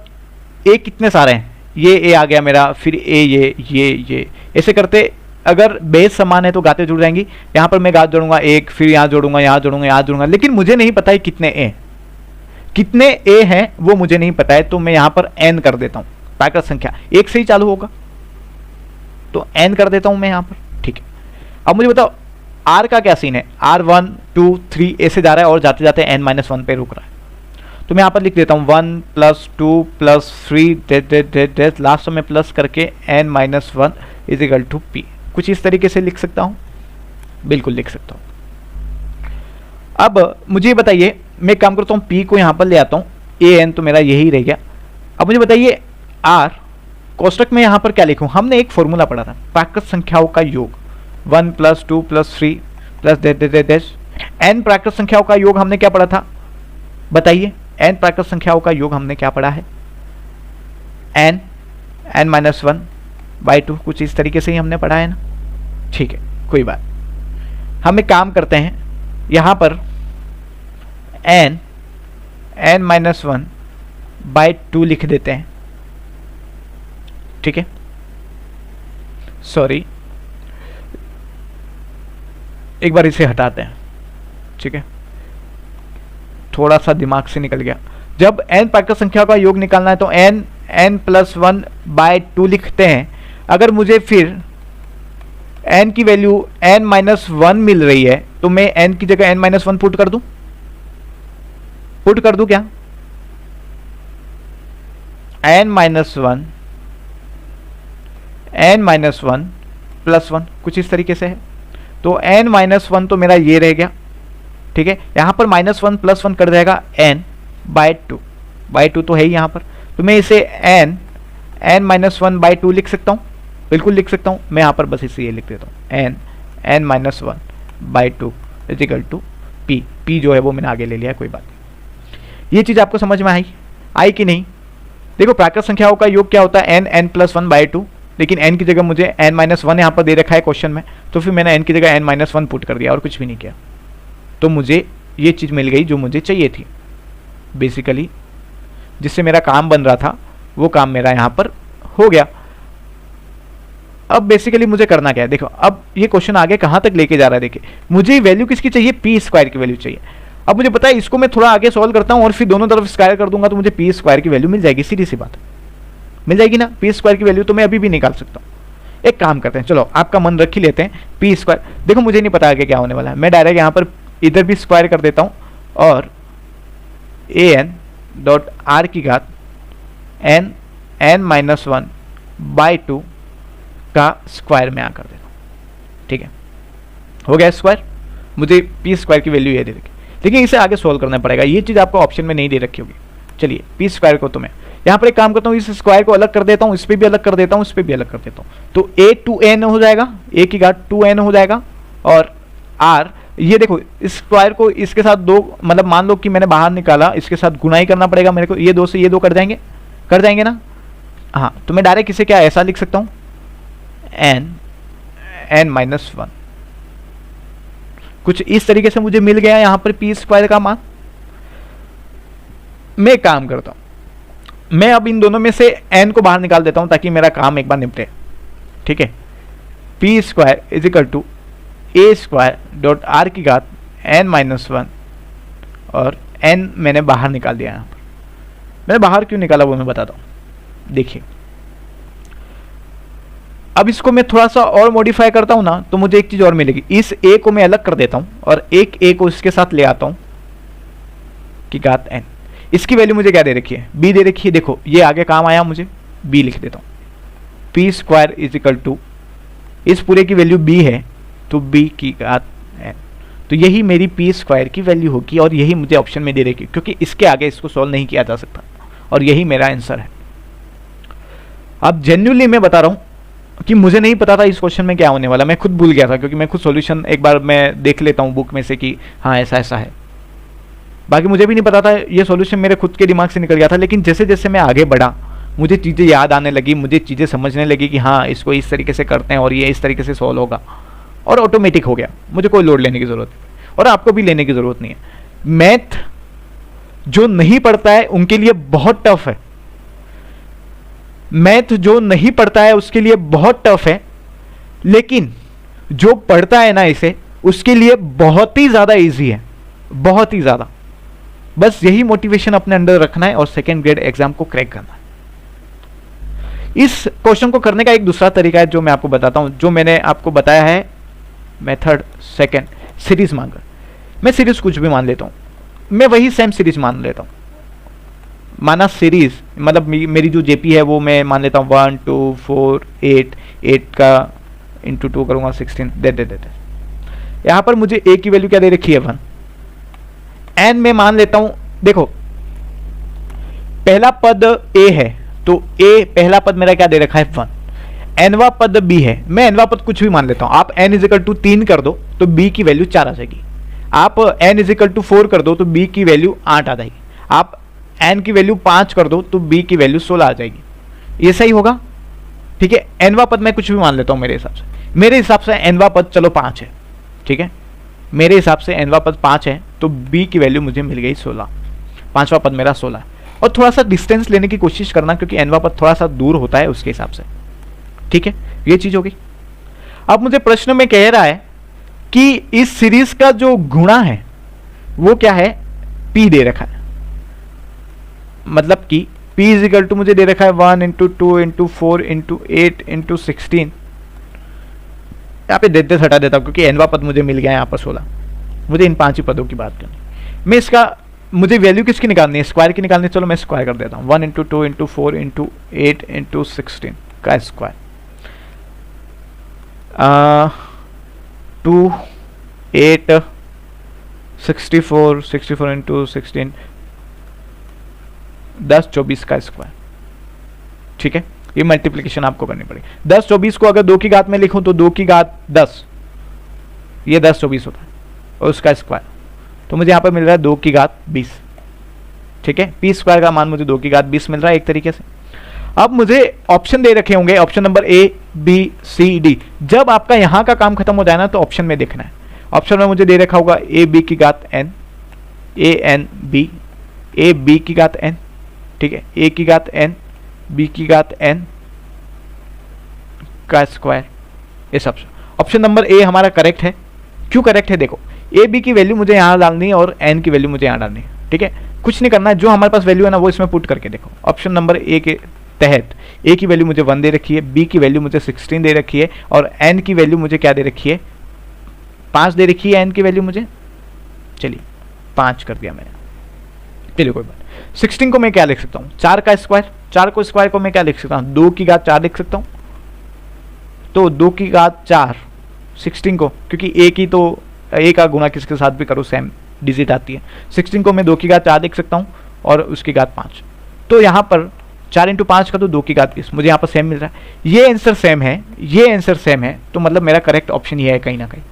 A कितने सारे हैं, ये A आ गया मेरा, फिर A ये ऐसे करते अगर बेस समान है तो गाते जुड़ जाएंगी। यहाँ पर मैं गात जोड़ूंगा एक, फिर यहाँ जोड़ूंगा, यहाँ जोड़ूंगा, यहाँ जोड़ूंगा, लेकिन मुझे नहीं पता है कितने ए हैं वो मुझे नहीं पता है, तो मैं यहाँ पर n कर देता हूँ। प्राकृत संख्या 1 से ही चालू होगा तो n कर देता हूँ मैं यहाँ पर, ठीक है। अब मुझे बताओ r का क्या सीन है, R1 2 3 ऐसे जा रहा है और जाते जाते n-1 पे रुक रहा है, तो मैं यहाँ पर लिख देता हूँ 1 + 2 + 3 लास्ट में प्लस करके n-1 is equal to P। कुछ इस तरीके से लिख सकता हूं, बिल्कुल लिख सकता हूं। अब मुझे बताइए, मैं काम करता हूं P को यहां पर ले आता हूं, AN तो मेरा यही रह गया। अब मुझे बताइए R कोष्टक में यहां पर क्या लिखूं, हमने एक फॉर्मूला पढ़ा था, प्राकृत संख्याओं का योग, 1 + 2 + 3 प्लस n प्राकृत संख्याओं का योग हमने क्या पढ़ा था बताइए, n प्राकृत संख्याओं का योग हमने क्या पढ़ा है, n-1/2, कुछ इस तरीके से ही हमने पढ़ा है ना, ठीक है, कोई बात। हम एक काम करते हैं, यहां पर n-1/2 लिख देते हैं, ठीक है। सॉरी, एक बार इसे हटाते हैं, ठीक है, थोड़ा सा दिमाग से निकल गया। जब n प्राकृत संख्या का योग निकालना है तो n+1/2 लिखते हैं। अगर मुझे फिर n की वैल्यू n-1 मिल रही है तो मैं n की जगह n-1 पुट कर दूं, पुट कर दूं क्या, n minus one plus one, कुछ इस तरीके से है। तो n माइनस वन तो मेरा ये रह गया, ठीक है। यहां पर माइनस वन प्लस वन कर जाएगा n बाय टू तो है ही यहां पर। तो मैं इसे n minus one by to लिख सकता हूं, बिल्कुल लिख सकता हूं। मैं यहां पर बस इसे ये लिख देता हूं, n minus one by two equal to p जो है वो मैंने आगे ले लिया, कोई बात नहीं। ये चीज आपको समझ में आई कि नहीं? देखो प्राकृत संख्याओं का योग क्या होता है, n plus one by to, लेकिन n की जगह मुझे n माइनस वन यहाँ पर दे रखा है क्वेश्चन में, तो फिर मैंने n की जगह n माइनस वन पुट कर दिया और कुछ भी नहीं किया। तो मुझे ये चीज़ मिल गई जो मुझे चाहिए थी बेसिकली, जिससे मेरा काम बन रहा था वो काम मेरा यहाँ पर हो गया। अब बेसिकली मुझे करना क्या है, देखो अब ये क्वेश्चन आगे कहाँ तक लेके जा रहा है। देखिए मुझे वैल्यू किसकी चाहिए, पी स्क्वायर की वैल्यू चाहिए। अब मुझे पता है इसको मैं थोड़ा आगे सॉल्व करता हूँ और फिर दोनों तरफ स्क्वायर कर दूंगा तो मुझे पी स्क्वायर की वैल्यू मिल जाएगी, सीधी सी बात मिल जाएगी ना। पी स्क्वायर की वैल्यू तो मैं अभी भी निकाल सकता हूँ। एक काम करते हैं, चलो आपका मन रख ही लेते हैं, पी स्क्वायर। देखो मुझे नहीं पता आगे क्या होने वाला है, मैं डायरेक्ट यहाँ पर इधर भी स्क्वायर कर देता हूँ और an डॉट आर की घात n minus one by to का स्क्वायर में कर देता हूँ, ठीक है। हो गया स्क्वायर, मुझे पी स्क्वायर की वैल्यू ये दे रखी, लेकिन इसे आगे सोल्व करना पड़ेगा। ये चीज़ आपको ऑप्शन में नहीं दे रखी होगी। चलिए पी स्क्वायर को तो मैं यहाँ पर एक काम करता हूँ, इस स्क्वायर को अलग कर देता हूँ, इस पर भी अलग कर देता हूँ, इस पर भी अलग कर देता हूँ। तो a टू n हो जाएगा, a की घात 2n हो जाएगा, और r ये देखो इस स्क्वायर को इसके साथ दो, मतलब मान लो कि मैंने बाहर निकाला, इसके साथ गुना ही करना पड़ेगा मेरे को। ये दो से ये दो कट जाएंगे ना। हाँ तो मैं डायरेक्ट इसे क्या ऐसा लिख सकता हूँ, n माइनस वन, कुछ इस तरीके से मुझे मिल गया यहाँ पर पी स्क्वायर का मान। मैं काम करता हूँ, मैं अब इन दोनों में से n को बाहर निकाल देता हूँ ताकि मेरा काम एक बार निपटे, ठीक है। P square is equal to A square dot R की घात n माइनस वन, और n मैंने बाहर निकाल दिया। यहाँ पर मैंने बाहर क्यों निकाला वो मैं बताता हूँ। देखिए अब इसको मैं थोड़ा सा और मॉडिफाई करता हूँ ना, तो मुझे एक चीज़ और मिलेगी। इस a को मैं अलग कर देता हूँ और एक a को इसके साथ ले आता हूँ की घात n। इसकी वैल्यू मुझे क्या दे रखी है, b दे रखी है। देखो ये आगे काम आया, मुझे b लिख देता हूँ। P square is equal to, इस पूरे की वैल्यू b है तो b की घात n। तो यही मेरी पी स्क्वायर की वैल्यू होगी और यही मुझे ऑप्शन में दे रखी, क्योंकि इसके आगे इसको सॉल्व नहीं किया जा सकता, और यही मेरा आंसर है। अब जेन्युइनली मैं बता रहा हूँ कि मुझे नहीं पता था इस क्वेश्चन में क्या होने वाला, मैं खुद भूल गया था, क्योंकि मैं खुद सॉल्यूशन एक बार मैं देख लेता हूँ बुक में से कि हाँ ऐसा ऐसा है। बाकी मुझे भी नहीं पता था, ये सॉल्यूशन मेरे खुद के दिमाग से निकल गया था। लेकिन जैसे जैसे मैं आगे बढ़ा मुझे चीज़ें याद आने लगी, मुझे चीज़ें समझने लगी कि हाँ इसको इस तरीके से करते हैं और ये इस तरीके से सॉल्व होगा, और ऑटोमेटिक हो गया। मुझे कोई लोड लेने की ज़रूरत नहीं, और आपको भी लेने की ज़रूरत नहीं है। मैथ जो नहीं पढ़ता है उनके लिए बहुत टफ है, मैथ जो नहीं पढ़ता है उसके लिए बहुत टफ है, लेकिन जो पढ़ता है ना इसे उसके लिए बहुत ही ज़्यादा ईजी है, बहुत ही ज़्यादा। बस यही मोटिवेशन अपने अंदर रखना है और सेकेंड ग्रेड एग्जाम को क्रैक करना है। इस क्वेश्चन को करने का एक दूसरा तरीका है जो मैं आपको बताता हूं, जो मैंने आपको बताया है मेथड सेकेंड, सीरीज मानकर। मैं सीरीज कुछ भी मान लेता हूं, मैं वही सेम सीरीज मान लेता हूं। माना सीरीज मतलब मेरी जो जेपी है वो मैं मान लेता हूँ 1 2 4 8, 8 का इंटू 2 करूँगा 16, दे यहाँ पर मुझे ए की वैल्यू क्या दे रखी है 1। एन में मान लेता हूँ, देखो पहला पद ए है तो ए पहला पद मेरा क्या दे रखा है 1, एनवा पद बी है, मैं एनवा पद कुछ भी मान लेता हूँ। आप एन इजिकल टू 3 कर दो तो बी की वैल्यू 4 आ जाएगी, आप एन इजिकल टू 4 कर दो तो बी की वैल्यू 8 आ जाएगी, आप एन की वैल्यू 5 कर दो तो बी की वैल्यू 16 आ जाएगी। ये सही होगा, ठीक है। एनवा पद मैं कुछ भी मान लेता हूँ मेरे हिसाब से एनवा पद चलो 5 है, ठीक है। मेरे हिसाब से एनवा पद 5 है तो बी की वैल्यू मुझे मिल गई 16, पांचवा पद मेरा 16 है। और थोड़ा सा डिस्टेंस लेने की कोशिश करना क्योंकि एनवा पद थोड़ा सा दूर होता है उसके हिसाब से, ठीक है। ये चीज होगी। अब मुझे प्रश्न में कह रहा है कि इस सीरीज का जो गुणा है वो क्या है, पी दे रखा है, मतलब कि p इज इक्वल टू मुझे दे रखा है 1 इंटू 2 इंटू 4 इंटू 8 इंटू 16। यहाँ पे देते हटा देता हूँ क्योंकि एनवा पद मुझे मिल गया यहाँ पर 16, मुझे इन 5 ही पदों की बात करनी। मैं इसका मुझे वैल्यू किसकी निकालनी है, स्क्वायर की निकालनी है। चलो मैं स्क्वायर कर देता हूँ, 1 इंटू 2 इंटू 4 इंटू 8 इंटू 16 का स्क्वायर, 2 8 64 इंटू 16 10 24 का स्क्वायर। ठीक है, ये मल्टीप्लिकेशन आपको करनी पड़ेगी। 10 24 को अगर 2 की घात में लिखूं तो 2 की घात 10, ये 10 24 होता है और उसका स्क्वायर, तो मुझे यहाँ पर मिल रहा है 2 की घात 20। ठीक है, पी स्क्वायर का मान मुझे 2 की घात 20 मिल रहा है एक तरीके से। अब मुझे ऑप्शन दे रखे होंगे, option number A B C D. जब आपका यहाँ का काम खत्म हो जाए ना तो ऑप्शन में देखना है। ऑप्शन में मुझे दे रखा होगा ए बी की घात N, A N B, A B की घात एन, ठीक है, ए की घात एन, बी की घात एन का स्क्वायर, ये सब। ऑप्शन नंबर ए हमारा करेक्ट है। क्यों करेक्ट है, देखो ए बी की वैल्यू मुझे यहाँ डालनी है और एन की वैल्यू मुझे यहाँ डालनी है। ठीक है, कुछ नहीं करना है, जो हमारे पास वैल्यू है ना वो इसमें पुट करके देखो। ऑप्शन नंबर ए के तहत ए की वैल्यू मुझे 1 दे रखी है, बी की वैल्यू मुझे 16 दे रखी है और एन की वैल्यू मुझे क्या दे रखी है, 5 दे रखी है एन की वैल्यू मुझे। चलिए 5 कर दिया मैंने, चलिए कोई बात। 16 को मैं क्या लिख सकता हूँ, 4 का स्क्वायर। 4 को स्क्वायर को मैं क्या लिख सकता हूँ, 2 की घात 4 लिख सकता हूँ। तो 2 की घात 4 16 को, क्योंकि ए की तो ए का गुणा किसके साथ भी करो सेम डिजिट आती है। 16 को मैं 2 की घात 4 लिख सकता हूँ और उसकी घात 5। तो यहाँ पर 4 इंटू 5 का तो 2 की घात 20 मुझे यहाँ पर सेम मिल रहा है। ये आंसर सेम है, ये आंसर सेम है, तो मतलब मेरा करेक्ट ऑप्शन ये है कहीं ना कहीं।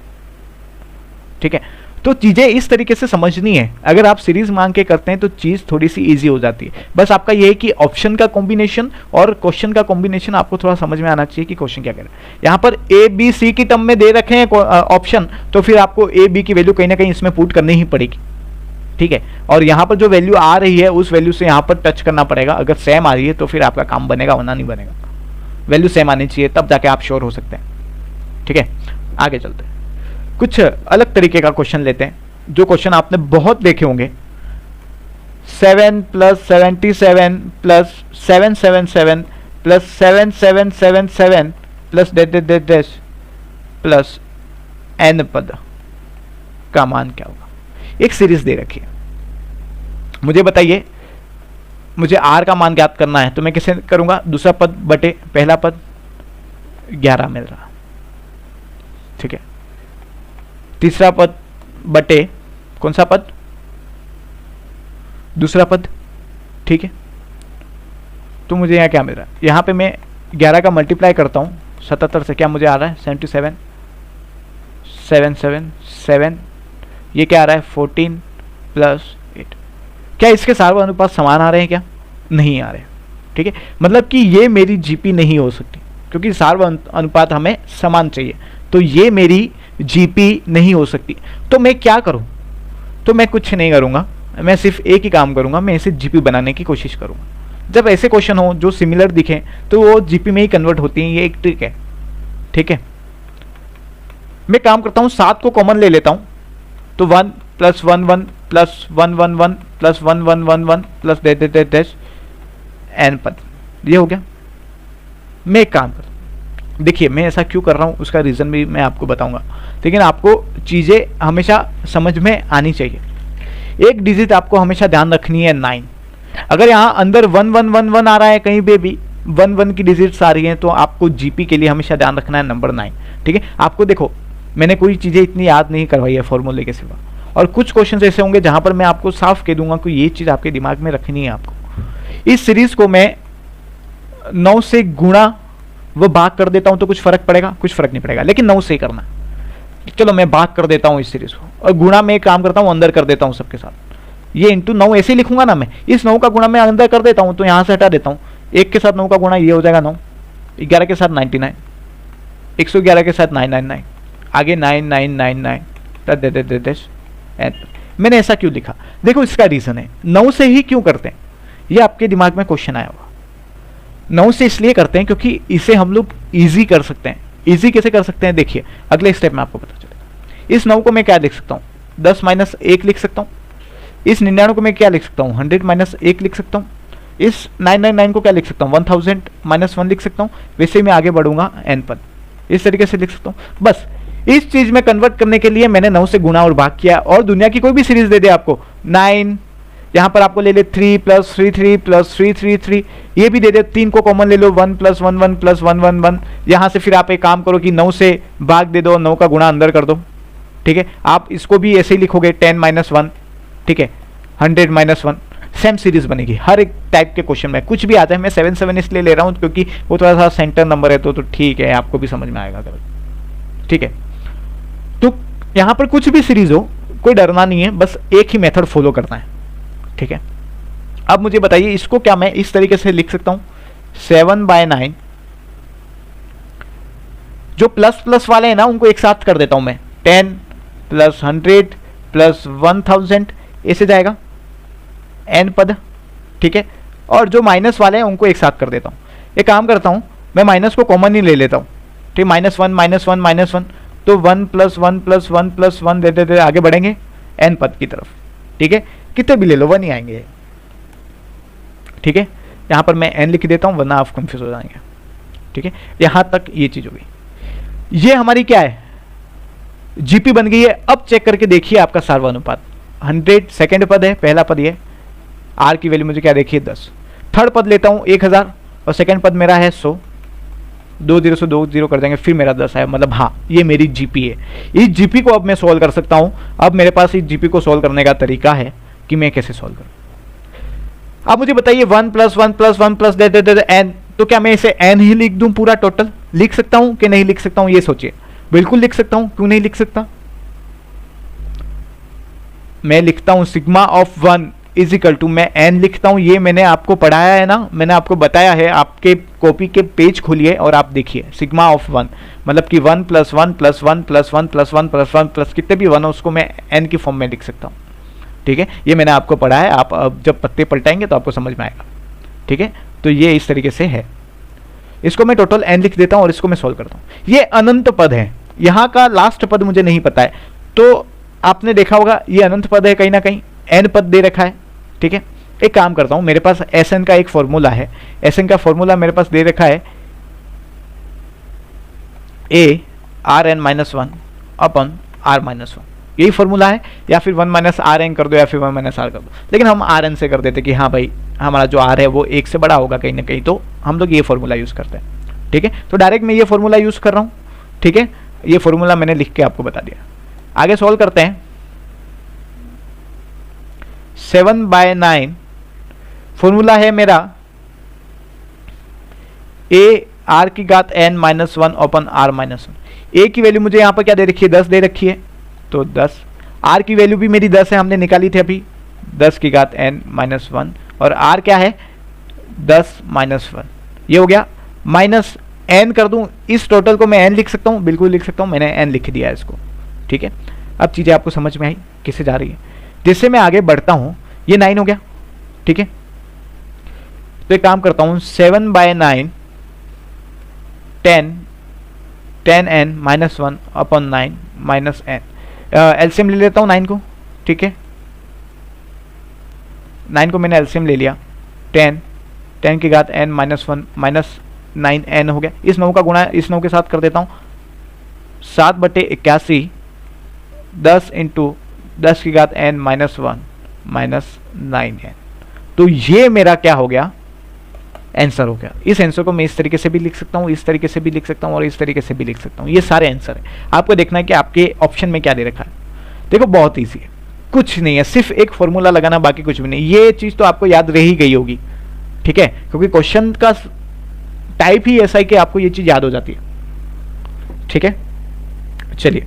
ठीक है, तो चीज़ें इस तरीके से समझनी है। अगर आप सीरीज मांग के करते हैं तो चीज़ थोड़ी सी इजी हो जाती है। बस आपका ये है कि ऑप्शन का कॉम्बिनेशन और क्वेश्चन का कॉम्बिनेशन आपको थोड़ा समझ में आना चाहिए कि क्वेश्चन क्या कर रहा है। यहाँ पर ए बी सी की टर्म में दे रखे हैं ऑप्शन, तो फिर आपको ए बी की वैल्यू कहीं ना कहीं इसमें पुट करनी ही पड़ेगी। ठीक है, और यहाँ पर जो वैल्यू आ रही है उस वैल्यू से यहाँ पर टच करना पड़ेगा। अगर सेम आ रही है तो फिर आपका काम बनेगा, वरना नहीं बनेगा। वैल्यू सेम आनी चाहिए, तब जाके आप श्योर हो सकते हैं। ठीक है, आगे चलते हैं, कुछ अलग तरीके का क्वेश्चन लेते हैं, जो क्वेश्चन आपने बहुत देखे होंगे। 7 + 77 + 777 + 7777 प्लस डैश प्लस n पद का मान क्या होगा। एक सीरीज दे रखी है, मुझे बताइए, मुझे r का मान ज्ञात करना है तो मैं कैसे करूंगा, दूसरा पद बटे पहला पद 11 मिल रहा। ठीक है, तीसरा पद बटे कौन सा पद, दूसरा पद। ठीक है, तो मुझे यहाँ क्या मिल रहा है, यहाँ पे मैं 11 का मल्टीप्लाई करता हूँ 77 से, क्या मुझे आ रहा है 77 777, ये क्या आ रहा है 14 + 8। क्या इसके सारे अनुपात समान आ रहे हैं, क्या नहीं आ रहे। ठीक है, मतलब कि ये मेरी जीपी नहीं हो सकती, क्योंकि सारे अनुपात हमें समान चाहिए, तो ये मेरी जीपी नहीं हो सकती। तो मैं क्या करूं, तो मैं कुछ नहीं करूंगा, मैं सिर्फ एक ही काम करूंगा, मैं इसे जीपी बनाने की कोशिश करूंगा। जब ऐसे क्वेश्चन हो जो सिमिलर दिखें तो वो जीपी में ही कन्वर्ट होती हैं, ये एक ट्रिक है। ठीक है, मैं काम करता हूं 7 को कॉमन ले लेता हूं, तो 1 + 1 1 + 1 1 1 + 1 1 1 1 प्लस डैश n पद, ये हो गया। मैं एक काम करता हूं, देखिए मैं ऐसा क्यों कर रहा हूं उसका रीजन भी मैं आपको बताऊंगा, लेकिन आपको चीजें हमेशा समझ में आनी चाहिए। एक डिजिट आपको हमेशा ध्यान रखनी है 9। अगर यहाँ अंदर 1 1 1 1 आ रहा है, कहीं पे भी 1 1 की डिजिट्स आ रही हैं, तो आपको जीपी के लिए हमेशा ध्यान रखना है नंबर 9। ठीक है, आपको देखो मैंने कोई चीज़ें इतनी याद नहीं करवाई है फॉर्मूले के सिवा, और कुछ क्वेश्चन ऐसे होंगे जहां पर मैं आपको साफ कह दूंगा कि ये चीज़ आपके दिमाग में रखनी है आपको। इस सीरीज को मैं 9 से गुणा व भाग कर देता हूं तो कुछ फर्क पड़ेगा, कुछ फर्क नहीं पड़ेगा, लेकिन 9 से ही करना। चलो मैं भाग कर देता हूं इस सीरीज को, और गुणा में काम करता हूं अंदर कर देता हूं सबके साथ। ये इंटू 9 ऐसे ही लिखूंगा ना मैं, इस 9 का गुणा मैं अंदर कर देता हूं, तो यहां से हटा देता हूं। 1 के साथ 9 का गुणा ये हो जाएगा 9, 11 के साथ 99, 111 के साथ 999, आगे 9999 मैंने ऐसा क्यों लिखा, देखो इसका रीजन है 9 से ही क्यों करते हैं, ये आपके दिमाग में क्वेश्चन आया होगा। 9 से इसलिए करते हैं क्योंकि इसे हम लोग इजी कर सकते हैं। इजी कैसे कर सकते हैं, देखिए अगले स्टेप में आपको पता चलेगा। इस 9 को मैं क्या लिख सकता हूँ, 10 - 1 लिख सकता हूँ। इस 99 को मैं क्या लिख सकता हूँ, 100 - 1 लिख सकता हूँ। इस 999 को क्या लिख सकता हूँ, 1000 - 1 लिख सकता हूँ। वैसे मैं आगे बढ़ूंगा n पद, इस तरीके से लिख सकता हूँ। बस इस चीज में कन्वर्ट करने के लिए मैंने 9 से गुणा और भाग किया, और दुनिया की कोई भी सीरीज दे दे आपको 9 यहाँ पर आपको ले ले 3 प्लस 3 3 प्लस 3 3 3, ये भी दे दे, 3 को कॉमन ले लो, 1 प्लस 1 1 प्लस 1 1 1। यहाँ से फिर आप एक काम करो कि 9 से भाग दे दो, 9 का गुणा अंदर कर दो, ठीक है। आप इसको भी ऐसे ही लिखोगे 10 माइनस 1, ठीक है, 100 माइनस 1, सेम सीरीज बनेगी हर एक टाइप के क्वेश्चन में। कुछ भी आता है, मैं 7 7 इसलिए ले रहा हूँ क्योंकि वो थोड़ा सा सेंटर नंबर है, तो ठीक है, आपको भी समझ में आएगा, ठीक है। तो यहाँ पर कुछ भी सीरीज हो, कोई डरना नहीं है, बस एक ही मेथड फॉलो करना है, ठीक है। अब मुझे बताइए, इसको क्या मैं इस तरीके से लिख सकता हूं, 7/9, जो प्लस प्लस वाले हैं ना उनको एक साथ कर देता हूं मैं, 10 प्लस 100 प्लस 1000, ऐसे जाएगा n पद, ठीक है। और जो माइनस वाले हैं उनको एक साथ कर देता हूं। एक काम करता हूं, मैं माइनस को कॉमन ही ले लेता हूं, ठीक, -1 -1 -1, तो 1 प्लस 1 प्लस 1 प्लस 1 देते देते आगे बढ़ेंगे n पद की तरफ, ठीक है। कितने भी ले लो 1 ही आएंगे, ठीक है। यहां पर मैं n लिख देता हूं वरना आप कंफ्यूज हो जाएंगे, ठीक है। यहां तक ये चीज हो गई। ये हमारी क्या है, जीपी बन गई है। अब चेक करके देखिए आपका सार्वनुपात, 100 सेकेंड पद है, पहला पद ये, आर की वैल्यू मुझे क्या देखिए 10, थर्ड पद लेता हूं 1000 और सेकेंड पद मेरा है 100, 2 0 से 2 0 कर देंगे, फिर मेरा 10 है, मतलब हाँ ये मेरी जीपी है। इस जीपी को अब मैं सॉल्व कर सकता हूं। अब मेरे पास इस जीपी को सॉल्व करने का तरीका है कि मैं कैसे सॉल्व करूं। अब मुझे बताइए 1 प्लस 1 प्लस 1 प्लस दे एन, तो क्या मैं इसे एन ही लिख दूं, पूरा टोटल लिख सकता हूं कि नहीं लिख सकता हूं, ये सोचिए। बिल्कुल लिख सकता हूं, क्यों नहीं लिख सकता। मैं लिखता हूं sigma of 1 is equal to, मैं एन लिखता हूं, ये मैंने आपको पढ़ाया है ना, मैंने आपको बताया है, आपके कॉपी के पेज खोलिए और आप देखिए सिग्मा ऑफ 1 मतलब कि 1 plus 1 plus 1 plus 1 plus 1 plus 1 plus कितने भी 1 हो उसको मैं एन की फॉर्म में लिख सकता हूं, ठीक है। ये मैंने आपको पढ़ा है, आप अब जब पत्ते पलटाएंगे तो आपको समझ में आएगा, ठीक है। तो ये इस तरीके से है, इसको मैं टोटल एन लिख देता हूं और इसको मैं सोल्व करता हूं। ये अनंत पद है, यहां का लास्ट पद मुझे नहीं पता है, तो आपने देखा होगा ये अनंत पद है, कहीं ना कहीं एन पद दे रखा है, ठीक है। एक काम करता हूं, मेरे पास एस एन का एक फॉर्मूला है, एस एन का फॉर्मूला मेरे पास दे रखा है A R N minus 1 upon R minus 1, यही फॉर्मूला है, या फिर 1 माइनस आर एन कर दो या फिर 1 माइनस आर कर दो, लेकिन हम आर एन से कर देते कि हाँ भाई हमारा जो आर है वो 1 से बड़ा होगा कहीं ना कहीं, तो हम लोग ये फॉर्मूला यूज करते हैं, ठीक है। तो डायरेक्ट मैं ये फॉर्मूला यूज कर रहा हूं, ठीक है। ये फॉर्मूला मैंने लिख के आपको बता दिया। आगे सॉल्व करते हैं। 7/9 फॉर्मूला है मेरा ए आर की घात N minus 1 upon R minus 1। A की वैल्यू मुझे यहां पर क्या दे रखी है, 10 दे रखी है, तो 10। आर की वैल्यू भी मेरी 10 है, हमने निकाली थी अभी, 10 की घात एन माइनस 1, और आर क्या है 10 माइनस 1, ये हो गया। माइनस एन कर दूं, इस टोटल को मैं एन लिख सकता हूं, बिल्कुल लिख सकता हूं, मैंने एन लिख दिया है इसको, ठीक है। अब चीजें आपको समझ में आई किससे जा रही है। जिससे मैं आगे बढ़ता हूं, ये 9 हो गया, ठीक है। तो एक काम करता हूं, 7/9 10 N minus 1 upon 9 minus N, LCM ले लेता हूं 9 को, ठीक है। 9 को मैंने एलसीएम ले लिया, 10 की घात एन माइनस 1 माइनस 9 एन हो गया। इस 9 का गुणा इस 9 के साथ कर देता हूं, 7/81 10 इंटू 10 की घात एन माइनस 1 माइनस 9 एन। तो ये मेरा क्या हो गया, आंसर हो गया। इस आंसर को मैं इस तरीके से भी लिख सकता हूं, इस तरीके से भी लिख सकता हूं और इस तरीके से भी लिख सकता हूं। ये सारे आंसर है, आपको देखना है कि आपके ऑप्शन में क्या दे रखा है। देखो बहुत ईजी है, कुछ नहीं है, सिर्फ एक फॉर्मूला लगाना, बाकी कुछ भी नहीं। ये चीज तो आपको याद रह ही गई होगी, ठीक है, क्योंकि क्वेश्चन का टाइप ही ऐसा है कि आपको ये चीज याद हो जाती है, ठीक है। चलिए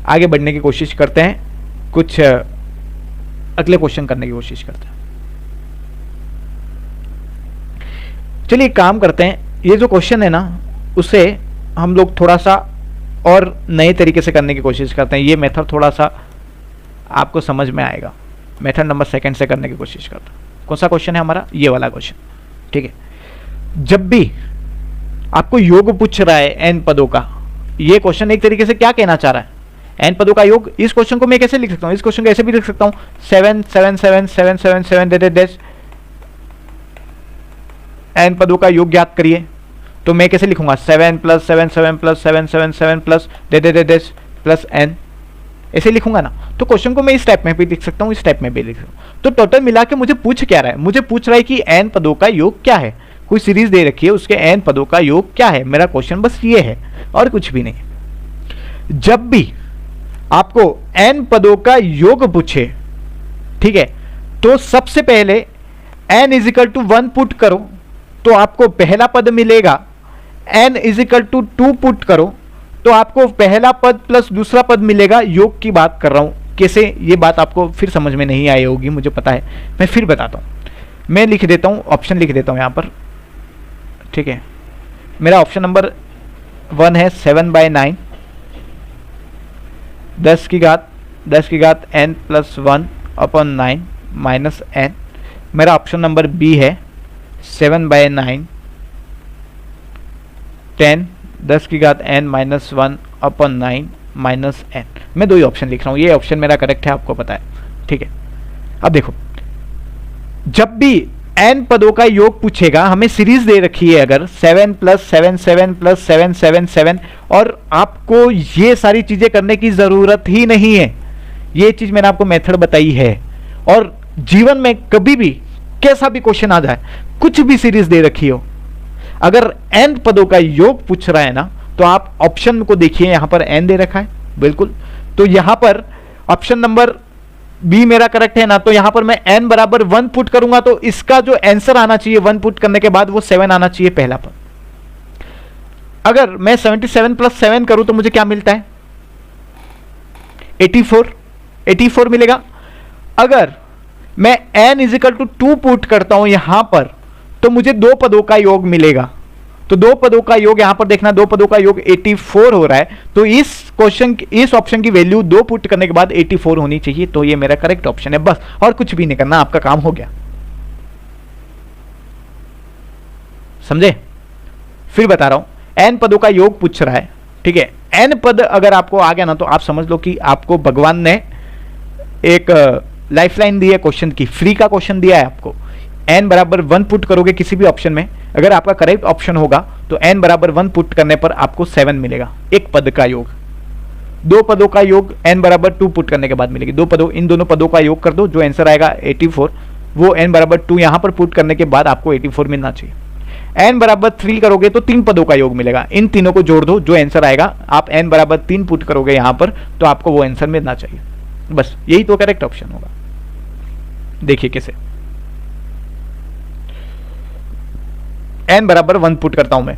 आगे बढ़ने की कोशिश करते हैं, कुछ अगले क्वेश्चन करने की कोशिश करते हैं। चलिए काम करते हैं, ये जो क्वेश्चन है ना उसे हम लोग थोड़ा सा और नए तरीके से करने की कोशिश करते हैं। ये मेथड थोड़ा सा आपको समझ में आएगा। मेथड नंबर 2 से करने की कोशिश करते हैं। कौन सा क्वेश्चन है हमारा, ये वाला क्वेश्चन, ठीक है। जब भी आपको योग पूछ रहा है एन पदों का, ये क्वेश्चन एक तरीके से क्या कहना चाह रहा है, एन पदों का योग। इस क्वेश्चन को मैं कैसे लिख सकता हूँ, इस क्वेश्चन को ऐसे भी लिख सकता हूँ, 7 7 7 7 7 7 दे डैश एन पदों का योग ज्ञात करिए। तो मैं कैसे लिखूंगा, 7 प्लस 7 7 प्लस 7 7 7 प्लस दे डैश प्लस एन, ऐसे लिखूंगा ना, तो क्वेश्चन को मैं इस टाइप में भी लिख सकता हूँ, इस टाइप में भी लिख सकता हूँ। तो टोटल मिला के मुझे पूछ क्या रहा है, मुझे पूछ रहा है कि n पदों का योग क्या है। कोई सीरीज दे रखी है, उसके n पदों का योग क्या है, मेरा क्वेश्चन बस ये है और कुछ भी नहीं। जब भी आपको n पदों का योग पूछे, ठीक है, तो सबसे पहले n इजिकल टू 1 पुट करो तो आपको पहला पद मिलेगा, n इजिकल टू 2 पुट करो तो आपको पहला पद प्लस दूसरा पद मिलेगा। योग की बात कर रहा हूं, कैसे, ये बात आपको फिर समझ में नहीं आई होगी मुझे पता है, मैं फिर बताता हूं। मैं लिख देता हूं, ऑप्शन लिख देता हूं यहां पर, ठीक है। मेरा ऑप्शन नंबर 1 है 7/9, 10 की घात n plus 1 upon 9 minus n। मेरा ऑप्शन नंबर बी है 7/9, 10 की घात n minus 1 upon 9 minus n। मैं दो ही ऑप्शन लिख रहा हूँ, ये ऑप्शन मेरा करेक्ट है, आपको पता है, ठीक है। अब देखो, जब भी n पदों का योग पूछेगा, हमें सीरीज दे रखी है अगर 7 प्लस 7 7 प्लस 7 7 7, और आपको ये सारी चीजें करने की जरूरत ही नहीं है, ये चीज मैंने आपको मेथड बताई है। और जीवन में कभी भी कैसा भी क्वेश्चन आ जाए, कुछ भी सीरीज दे रखी हो, अगर n पदों का योग पूछ रहा है ना, तो आप ऑप्शन को देखिए, यहां पर n दे रखा है बिल्कुल, तो यहां पर ऑप्शन नंबर बी मेरा करेक्ट है ना, तो यहां पर मैं n बराबर 1 पुट करूंगा तो इसका जो आंसर आना चाहिए 1 पुट करने के बाद वो 7 आना चाहिए पहला पद। अगर मैं 77 प्लस 7 करूं तो मुझे क्या मिलता है, 84 मिलेगा। अगर मैं n इजिकल टू 2 पुट करता हूं यहां पर तो मुझे दो पदों का योग मिलेगा, तो दो पदों का योग यहां पर देखना, दो पदों का योग 84 हो रहा है, तो इस क्वेश्चन, इस ऑप्शन की वैल्यू 2 पुट करने के बाद 84 होनी चाहिए, तो ये मेरा करेक्ट ऑप्शन है, बस और कुछ भी नहीं करना, आपका काम हो गया। समझे? फिर बता रहा हूं, n पदों का योग पूछ रहा है, ठीक है। n पद अगर आपको आ गया ना, तो आप समझ लो कि आपको भगवान ने एक लाइफलाइन दी है क्वेश्चन की, फ्री का क्वेश्चन दिया है आपको। n बराबर 1 पुट करोगे किसी भी ऑप्शन में, अगर आपका करेक्ट ऑप्शन होगा तो n बराबर 1 पुट करने पर आपको 7 मिलेगा, एक पद का योग। दो पदों का योग n बराबर 2 पुट करने के बाद मिलेगी, दो पदों, इन दोनों पदों का योग कर दो, जो आंसर आएगा 84, वो n बराबर 2 यहां पर पुट करने के बाद आपको 84 मिलना चाहिए। n बराबर 3 करोगे तो 3 पदों का योग मिलेगा, इन तीनों को जोड़ दो, जो आंसर आएगा, आप n बराबर 3 पुट करोगे यहां पर तो आपको वो आंसर मिलना चाहिए, बस यही तो करेक्ट ऑप्शन होगा। देखिए कैसे, n बराबर 1 पुट करता हूं मैं,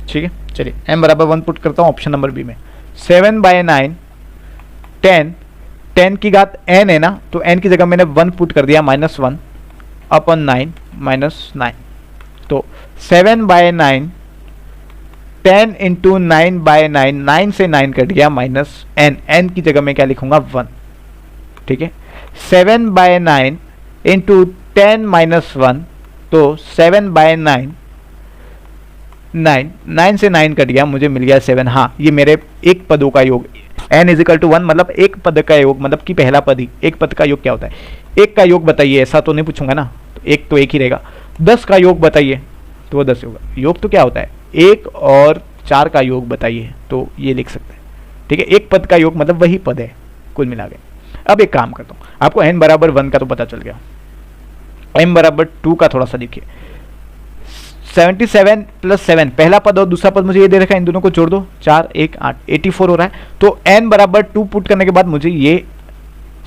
ठीक है, चलिए n बराबर 1 पुट करता हूं ऑप्शन नंबर बी में। 7/9, 10 की घात n है ना, तो n की जगह मैंने 1 पुट कर दिया, -1 अपॉन 9 -9, तो 7/9, 10 इंटू 9/9, 9 से 9 कट गया -n की जगह मैं क्या लिखूंगा 1, ठीक है। 7/9 इंटू 10 -1, तो 7/9, 9 से 9 कट गया, मुझे मिल गया 7। हाँ, ये मेरे एक पदों का योग, n इजिकल टू 1 मतलब एक पद का योग, मतलब कि पहला पद ही, एक पद का योग क्या होता है, एक का योग बताइए, ऐसा तो नहीं पूछूंगा ना, तो एक ही रहेगा। 10 का योग बताइए, तो वो 10 होगा। योग तो क्या होता है, 1 और 4 का योग बताइए, तो ये लिख सकते हैं, ठीक है। एक पद का योग मतलब वही पद है कुल मिला के। अब एक काम करता हूँ, आपको n बराबर 1 का तो पता चल गया, m बराबर 2 का थोड़ा सा देखिए। 77 प्लस 7 पहला पद और दूसरा पद मुझे ये दे रखा है, इन दोनों को जोड़ दो, 4 1 8, 84 हो रहा है, तो n बराबर 2 पुट करने के बाद मुझे ये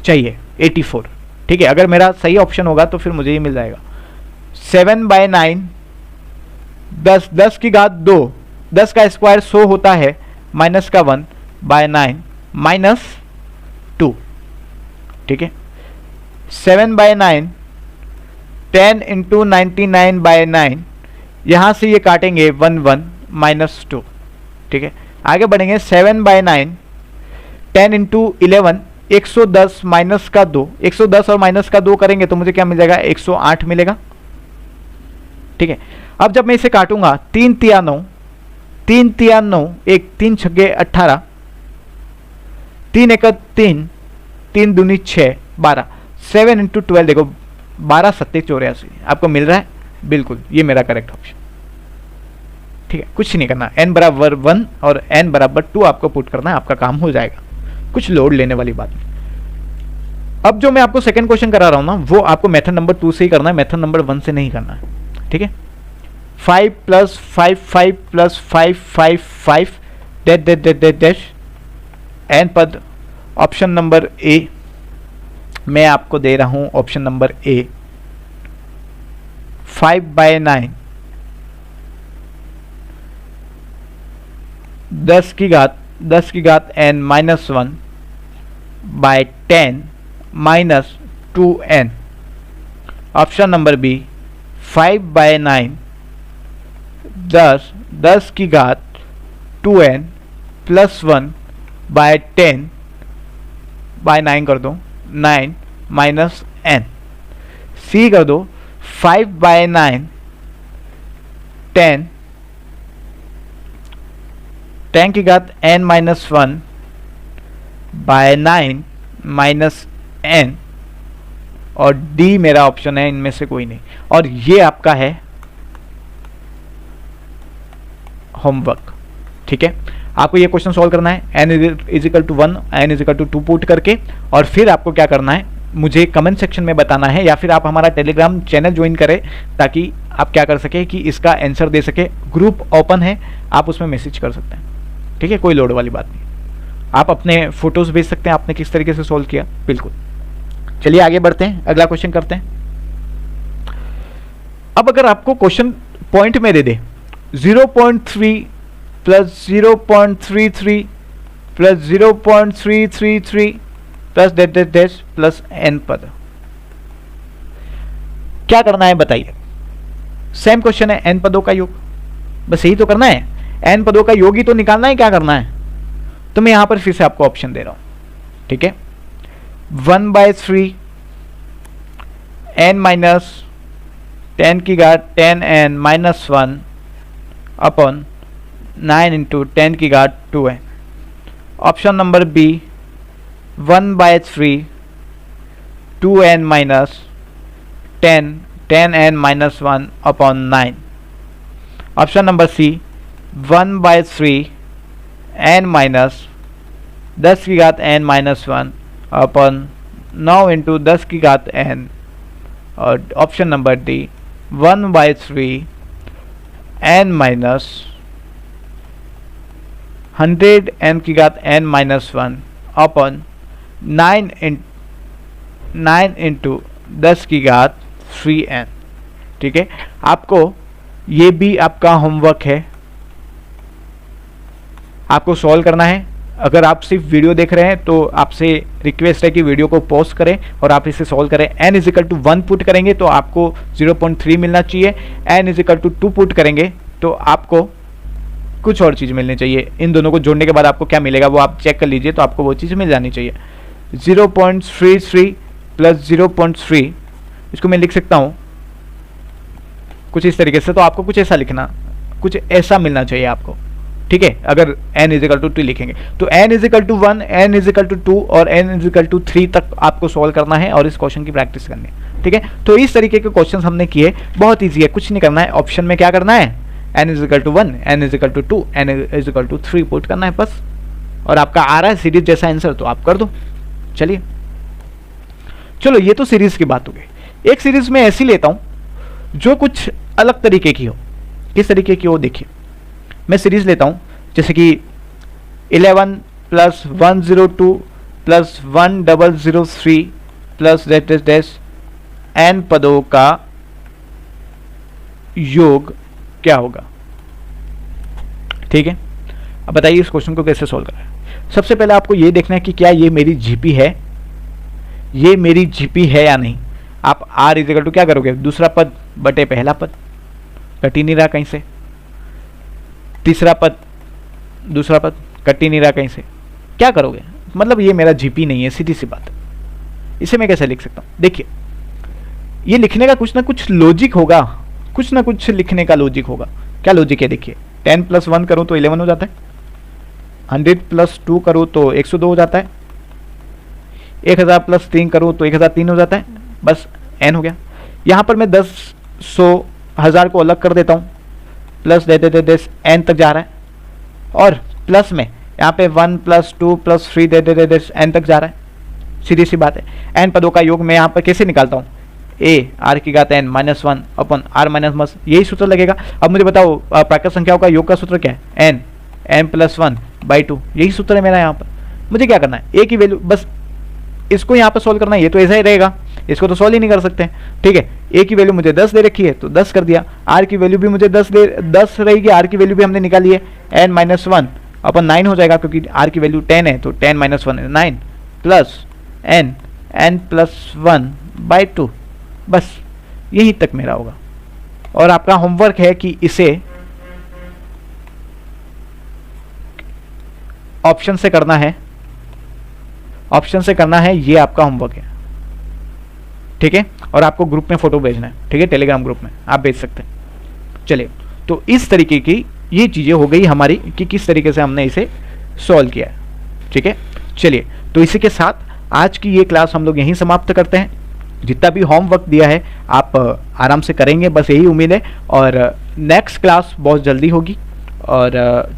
चाहिए 84, ठीक है। अगर मेरा सही ऑप्शन होगा तो फिर मुझे ये मिल जाएगा। 7/9, 10 की घात 2, 10 का स्क्वायर 100 होता है, माइनस का 1/9 -2, ठीक है। 7/9, 10 इंटू 99/9, यहां से ये काटेंगे 1 1 -2, ठीक है। आगे बढ़ेंगे 7/9, 10 इंटू 11, 110 माइनस का 2, 110 और माइनस का 2 करेंगे तो मुझे क्या मिल जाएगा, 108 मिलेगा, ठीक है। अब जब मैं इसे काटूंगा, 3 तिया 9, 3 तिया 9, 1 3 छक्के 18, 3 एक 3, 3 दूनी 6 12, 7 इंटू 12 देखो 12 7 84 आपको मिल रहा है, बिल्कुल ये मेरा करेक्ट ऑप्शन, ठीक है। कुछ नहीं करना, n बराबर 1 और n बराबर 2 आपको पुट करना है, आपका काम हो जाएगा। कुछ लोड लेने वाली बात नहीं। अब जो मैं आपको सेकंड क्वेश्चन करा रहा हूं ना, वो आपको मेथड नंबर 2 से ही करना है, मेथड नंबर 1 से नहीं करना है, ठीक है। 5 + 5 5 + 5 5 5 dash dash dash dash dash n पद। ऑप्शन नंबर ए मैं आपको दे रहा हूं, ऑप्शन नंबर ए 5/9 10 की घात n -1 by 10 minus 2n। Option number B 5/9 10 की घात 2n + 1 by 10 by 9 कर दो 9 minus n। सी कर दो 5/9 10 की घात n -1 by 9 minus n। और डी मेरा ऑप्शन है, इनमें से कोई नहीं। और ये आपका है होमवर्क, ठीक है। आपको ये क्वेश्चन सॉल्व करना है n = 1 n = 2 पुट करके, और फिर आपको क्या करना है मुझे कमेंट सेक्शन में बताना है, या फिर आप हमारा टेलीग्राम चैनल ज्वाइन करें ताकि आप क्या कर सके कि इसका आंसर दे सके। ग्रुप ओपन है, आप उसमें मैसेज कर सकते हैं, ठीक है, कोई लोड वाली बात नहीं। आप अपने फोटोज भेज सकते हैं आपने किस तरीके से सॉल्व किया, बिल्कुल। चलिए आगे बढ़ते हैं, अगला क्वेश्चन करते हैं। अब अगर आपको क्वेश्चन पॉइंट में दे दे 0.3 + 0.33 + 0.333 plus dash dash dash plus n पद, क्या करना है बताइए। सेम क्वेश्चन है, n पदों का योग, बस यही तो करना है, n पदों का योग ही तो निकालना है, क्या करना है। तो मैं यहां पर फिर से आपको ऑप्शन दे रहा हूं, ठीक है। 1/3 n माइनस 10 की घात 10n -1 अपॉन 9 × 10 की घात 2n। Option number B 1/3 2n minus 10n -1 upon 9। Option number C 1/3 n minus 10 की घात n -1 अपॉन 9 × 10 की घात n। और option number D 1/3 n minus 100 n की घात n -1 अपॉन 9 × 10 की घात 3n, ठीक है। आपको ये भी आपका होमवर्क है, आपको सॉल्व करना है। अगर आप सिर्फ वीडियो देख रहे हैं तो आपसे रिक्वेस्ट है कि वीडियो को पॉज करें और आप इसे सॉल्व करें। n = 1 पुट करेंगे तो आपको 0.3 मिलना चाहिए, n = 2 पुट करेंगे तो आपको कुछ और चीज़ मिलनी चाहिए। इन दोनों को जोड़ने के बाद आपको क्या मिलेगा वो आप चेक कर लीजिए, तो आपको वो चीज़ मिल जानी चाहिए। 0.33 + 0.3, इसको मैं लिख सकता हूँ कुछ इस तरीके से। तो आपको कुछ ऐसा लिखना, कुछ ऐसा मिलना चाहिए आपको, ठीक है। अगर n = 2 लिखेंगे तो n = 1 n = 2 और n = 3 तक आपको सॉल्व करना है और इस क्वेश्चन की प्रैक्टिस करनी है, ठीक है। तो इस तरीके के क्वेश्चन हमने किए, बहुत ईजी है, कुछ नहीं करना है। ऑप्शन में क्या करना है, n = 1 n = 2 n = 3 पुट करना है बस, और आपका आ रहा है सीरीज जैसा आंसर, तो आप कर दो। चलिए, चलो ये तो सीरीज की बात हो गई। एक सीरीज में ऐसी लेता हूं जो कुछ अलग तरीके की हो। किस तरीके की हो देखिए, मैं सीरीज लेता हूं जैसे कि 11 + 102 + 1003 plus dash dash dash n पदों का योग क्या होगा, ठीक है। अब बताइए इस क्वेश्चन को कैसे सॉल्व करें। सबसे पहले आपको ये देखना है कि क्या ये मेरी जीपी है, ये मेरी जीपी है या नहीं। आप r = क्या करोगे, दूसरा पद बटे पहला पद, कट ही नहीं रहा कहीं से। तीसरा पद दूसरा पद, कट ही नहीं रहा कहीं से। क्या करोगे, मतलब ये मेरा जीपी नहीं है, सीधी सी बात। इसे मैं कैसे लिख सकता हूँ, देखिए ये लिखने का कुछ ना कुछ लॉजिक होगा, कुछ ना कुछ लिखने का लॉजिक होगा। क्या लॉजिक है देखिए, 10 + 1 करूँ तो 11 हो जाता है, 100 + 2 करूँ तो 102 हो जाता है, 1000 + 3 करूँ तो 1003 हो जाता है, बस n हो गया। यहाँ पर मैं 10 100 1000 को अलग कर देता हूँ, प्लस दे n तक जा रहा है, और प्लस में यहाँ पे 1 + 2 + 3 दे n तक जा रहा है, सीधी सी बात है। n पदों का योग मैं यहाँ पर कैसे निकालता हूँ, a r की घात n -1 अपन r -1, यही सूत्र लगेगा। अब मुझे बताओ प्राकृत संख्याओं का योग का सूत्र क्या है, n +1/2, यही सूत्र है मेरा। यहाँ पर मुझे क्या करना है, a की वैल्यू, बस इसको यहाँ पर सोल्व करना है। ये तो ऐसा ही रहेगा, इसको तो सोल्व ही नहीं कर सकते, ठीक है। a की वैल्यू मुझे 10 दे रखी है तो 10 कर दिया, r की वैल्यू भी मुझे 10 रहेगी, r की वैल्यू भी हमने निकाली है, n -1 अपन 9 हो जाएगा, क्योंकि r की वैल्यू 10 है तो 10 - 1 है 9 प्लस n +1/2, बस यही तक मेरा होगा। और आपका होमवर्क है कि इसे ऑप्शन से करना है, ऑप्शन से करना है, ये आपका होमवर्क है, ठीक है। और आपको ग्रुप में फोटो भेजना है, ठीक है, टेलीग्राम ग्रुप में आप भेज सकते हैं। चलिए, तो इस तरीके की ये चीजें हो गई हमारी कि किस तरीके से हमने इसे सॉल्व किया है, ठीक है। चलिए, तो इसी के साथ आज की ये क्लास हम लोग यहीं समाप्त करते हैं। जितना भी होमवर्क दिया है आप आराम से करेंगे, बस यही उम्मीद है। और नेक्स्ट क्लास बहुत जल्दी होगी, और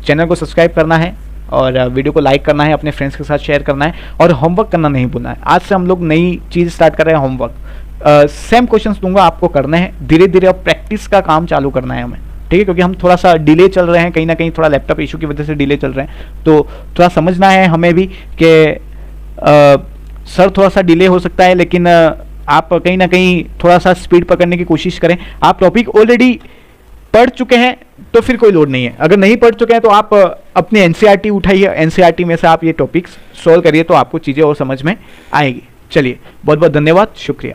चैनल को सब्सक्राइब करना है, और वीडियो को लाइक करना है, अपने फ्रेंड्स के साथ शेयर करना है, और होमवर्क करना नहीं भूलना है। आज से हम लोग नई चीज़ स्टार्ट कर रहे हैं, होमवर्क। सेम क्वेश्चंस दूंगा, आपको करने हैं धीरे धीरे, और प्रैक्टिस का काम चालू करना है हमें, ठीक है। क्योंकि हम थोड़ा सा डिले चल रहे हैं, कहीं ना कहीं थोड़ा लैपटॉप इशू की वजह से डिले चल रहे हैं, तो थोड़ा समझना है हमें भी कि सर थोड़ा सा डिले हो सकता है, लेकिन आप कहीं ना कहीं थोड़ा सा स्पीड पकड़ने की कोशिश करें। आप टॉपिक ऑलरेडी पढ़ चुके हैं तो फिर कोई लोड नहीं है, अगर नहीं पढ़ चुके हैं तो आप अपनी एनसीईआरटी उठाइए, एनसीईआरटी में से आप ये टॉपिक्स सॉल्व करिए, तो आपको चीज़ें और समझ में आएगी। चलिए, बहुत बहुत धन्यवाद, शुक्रिया।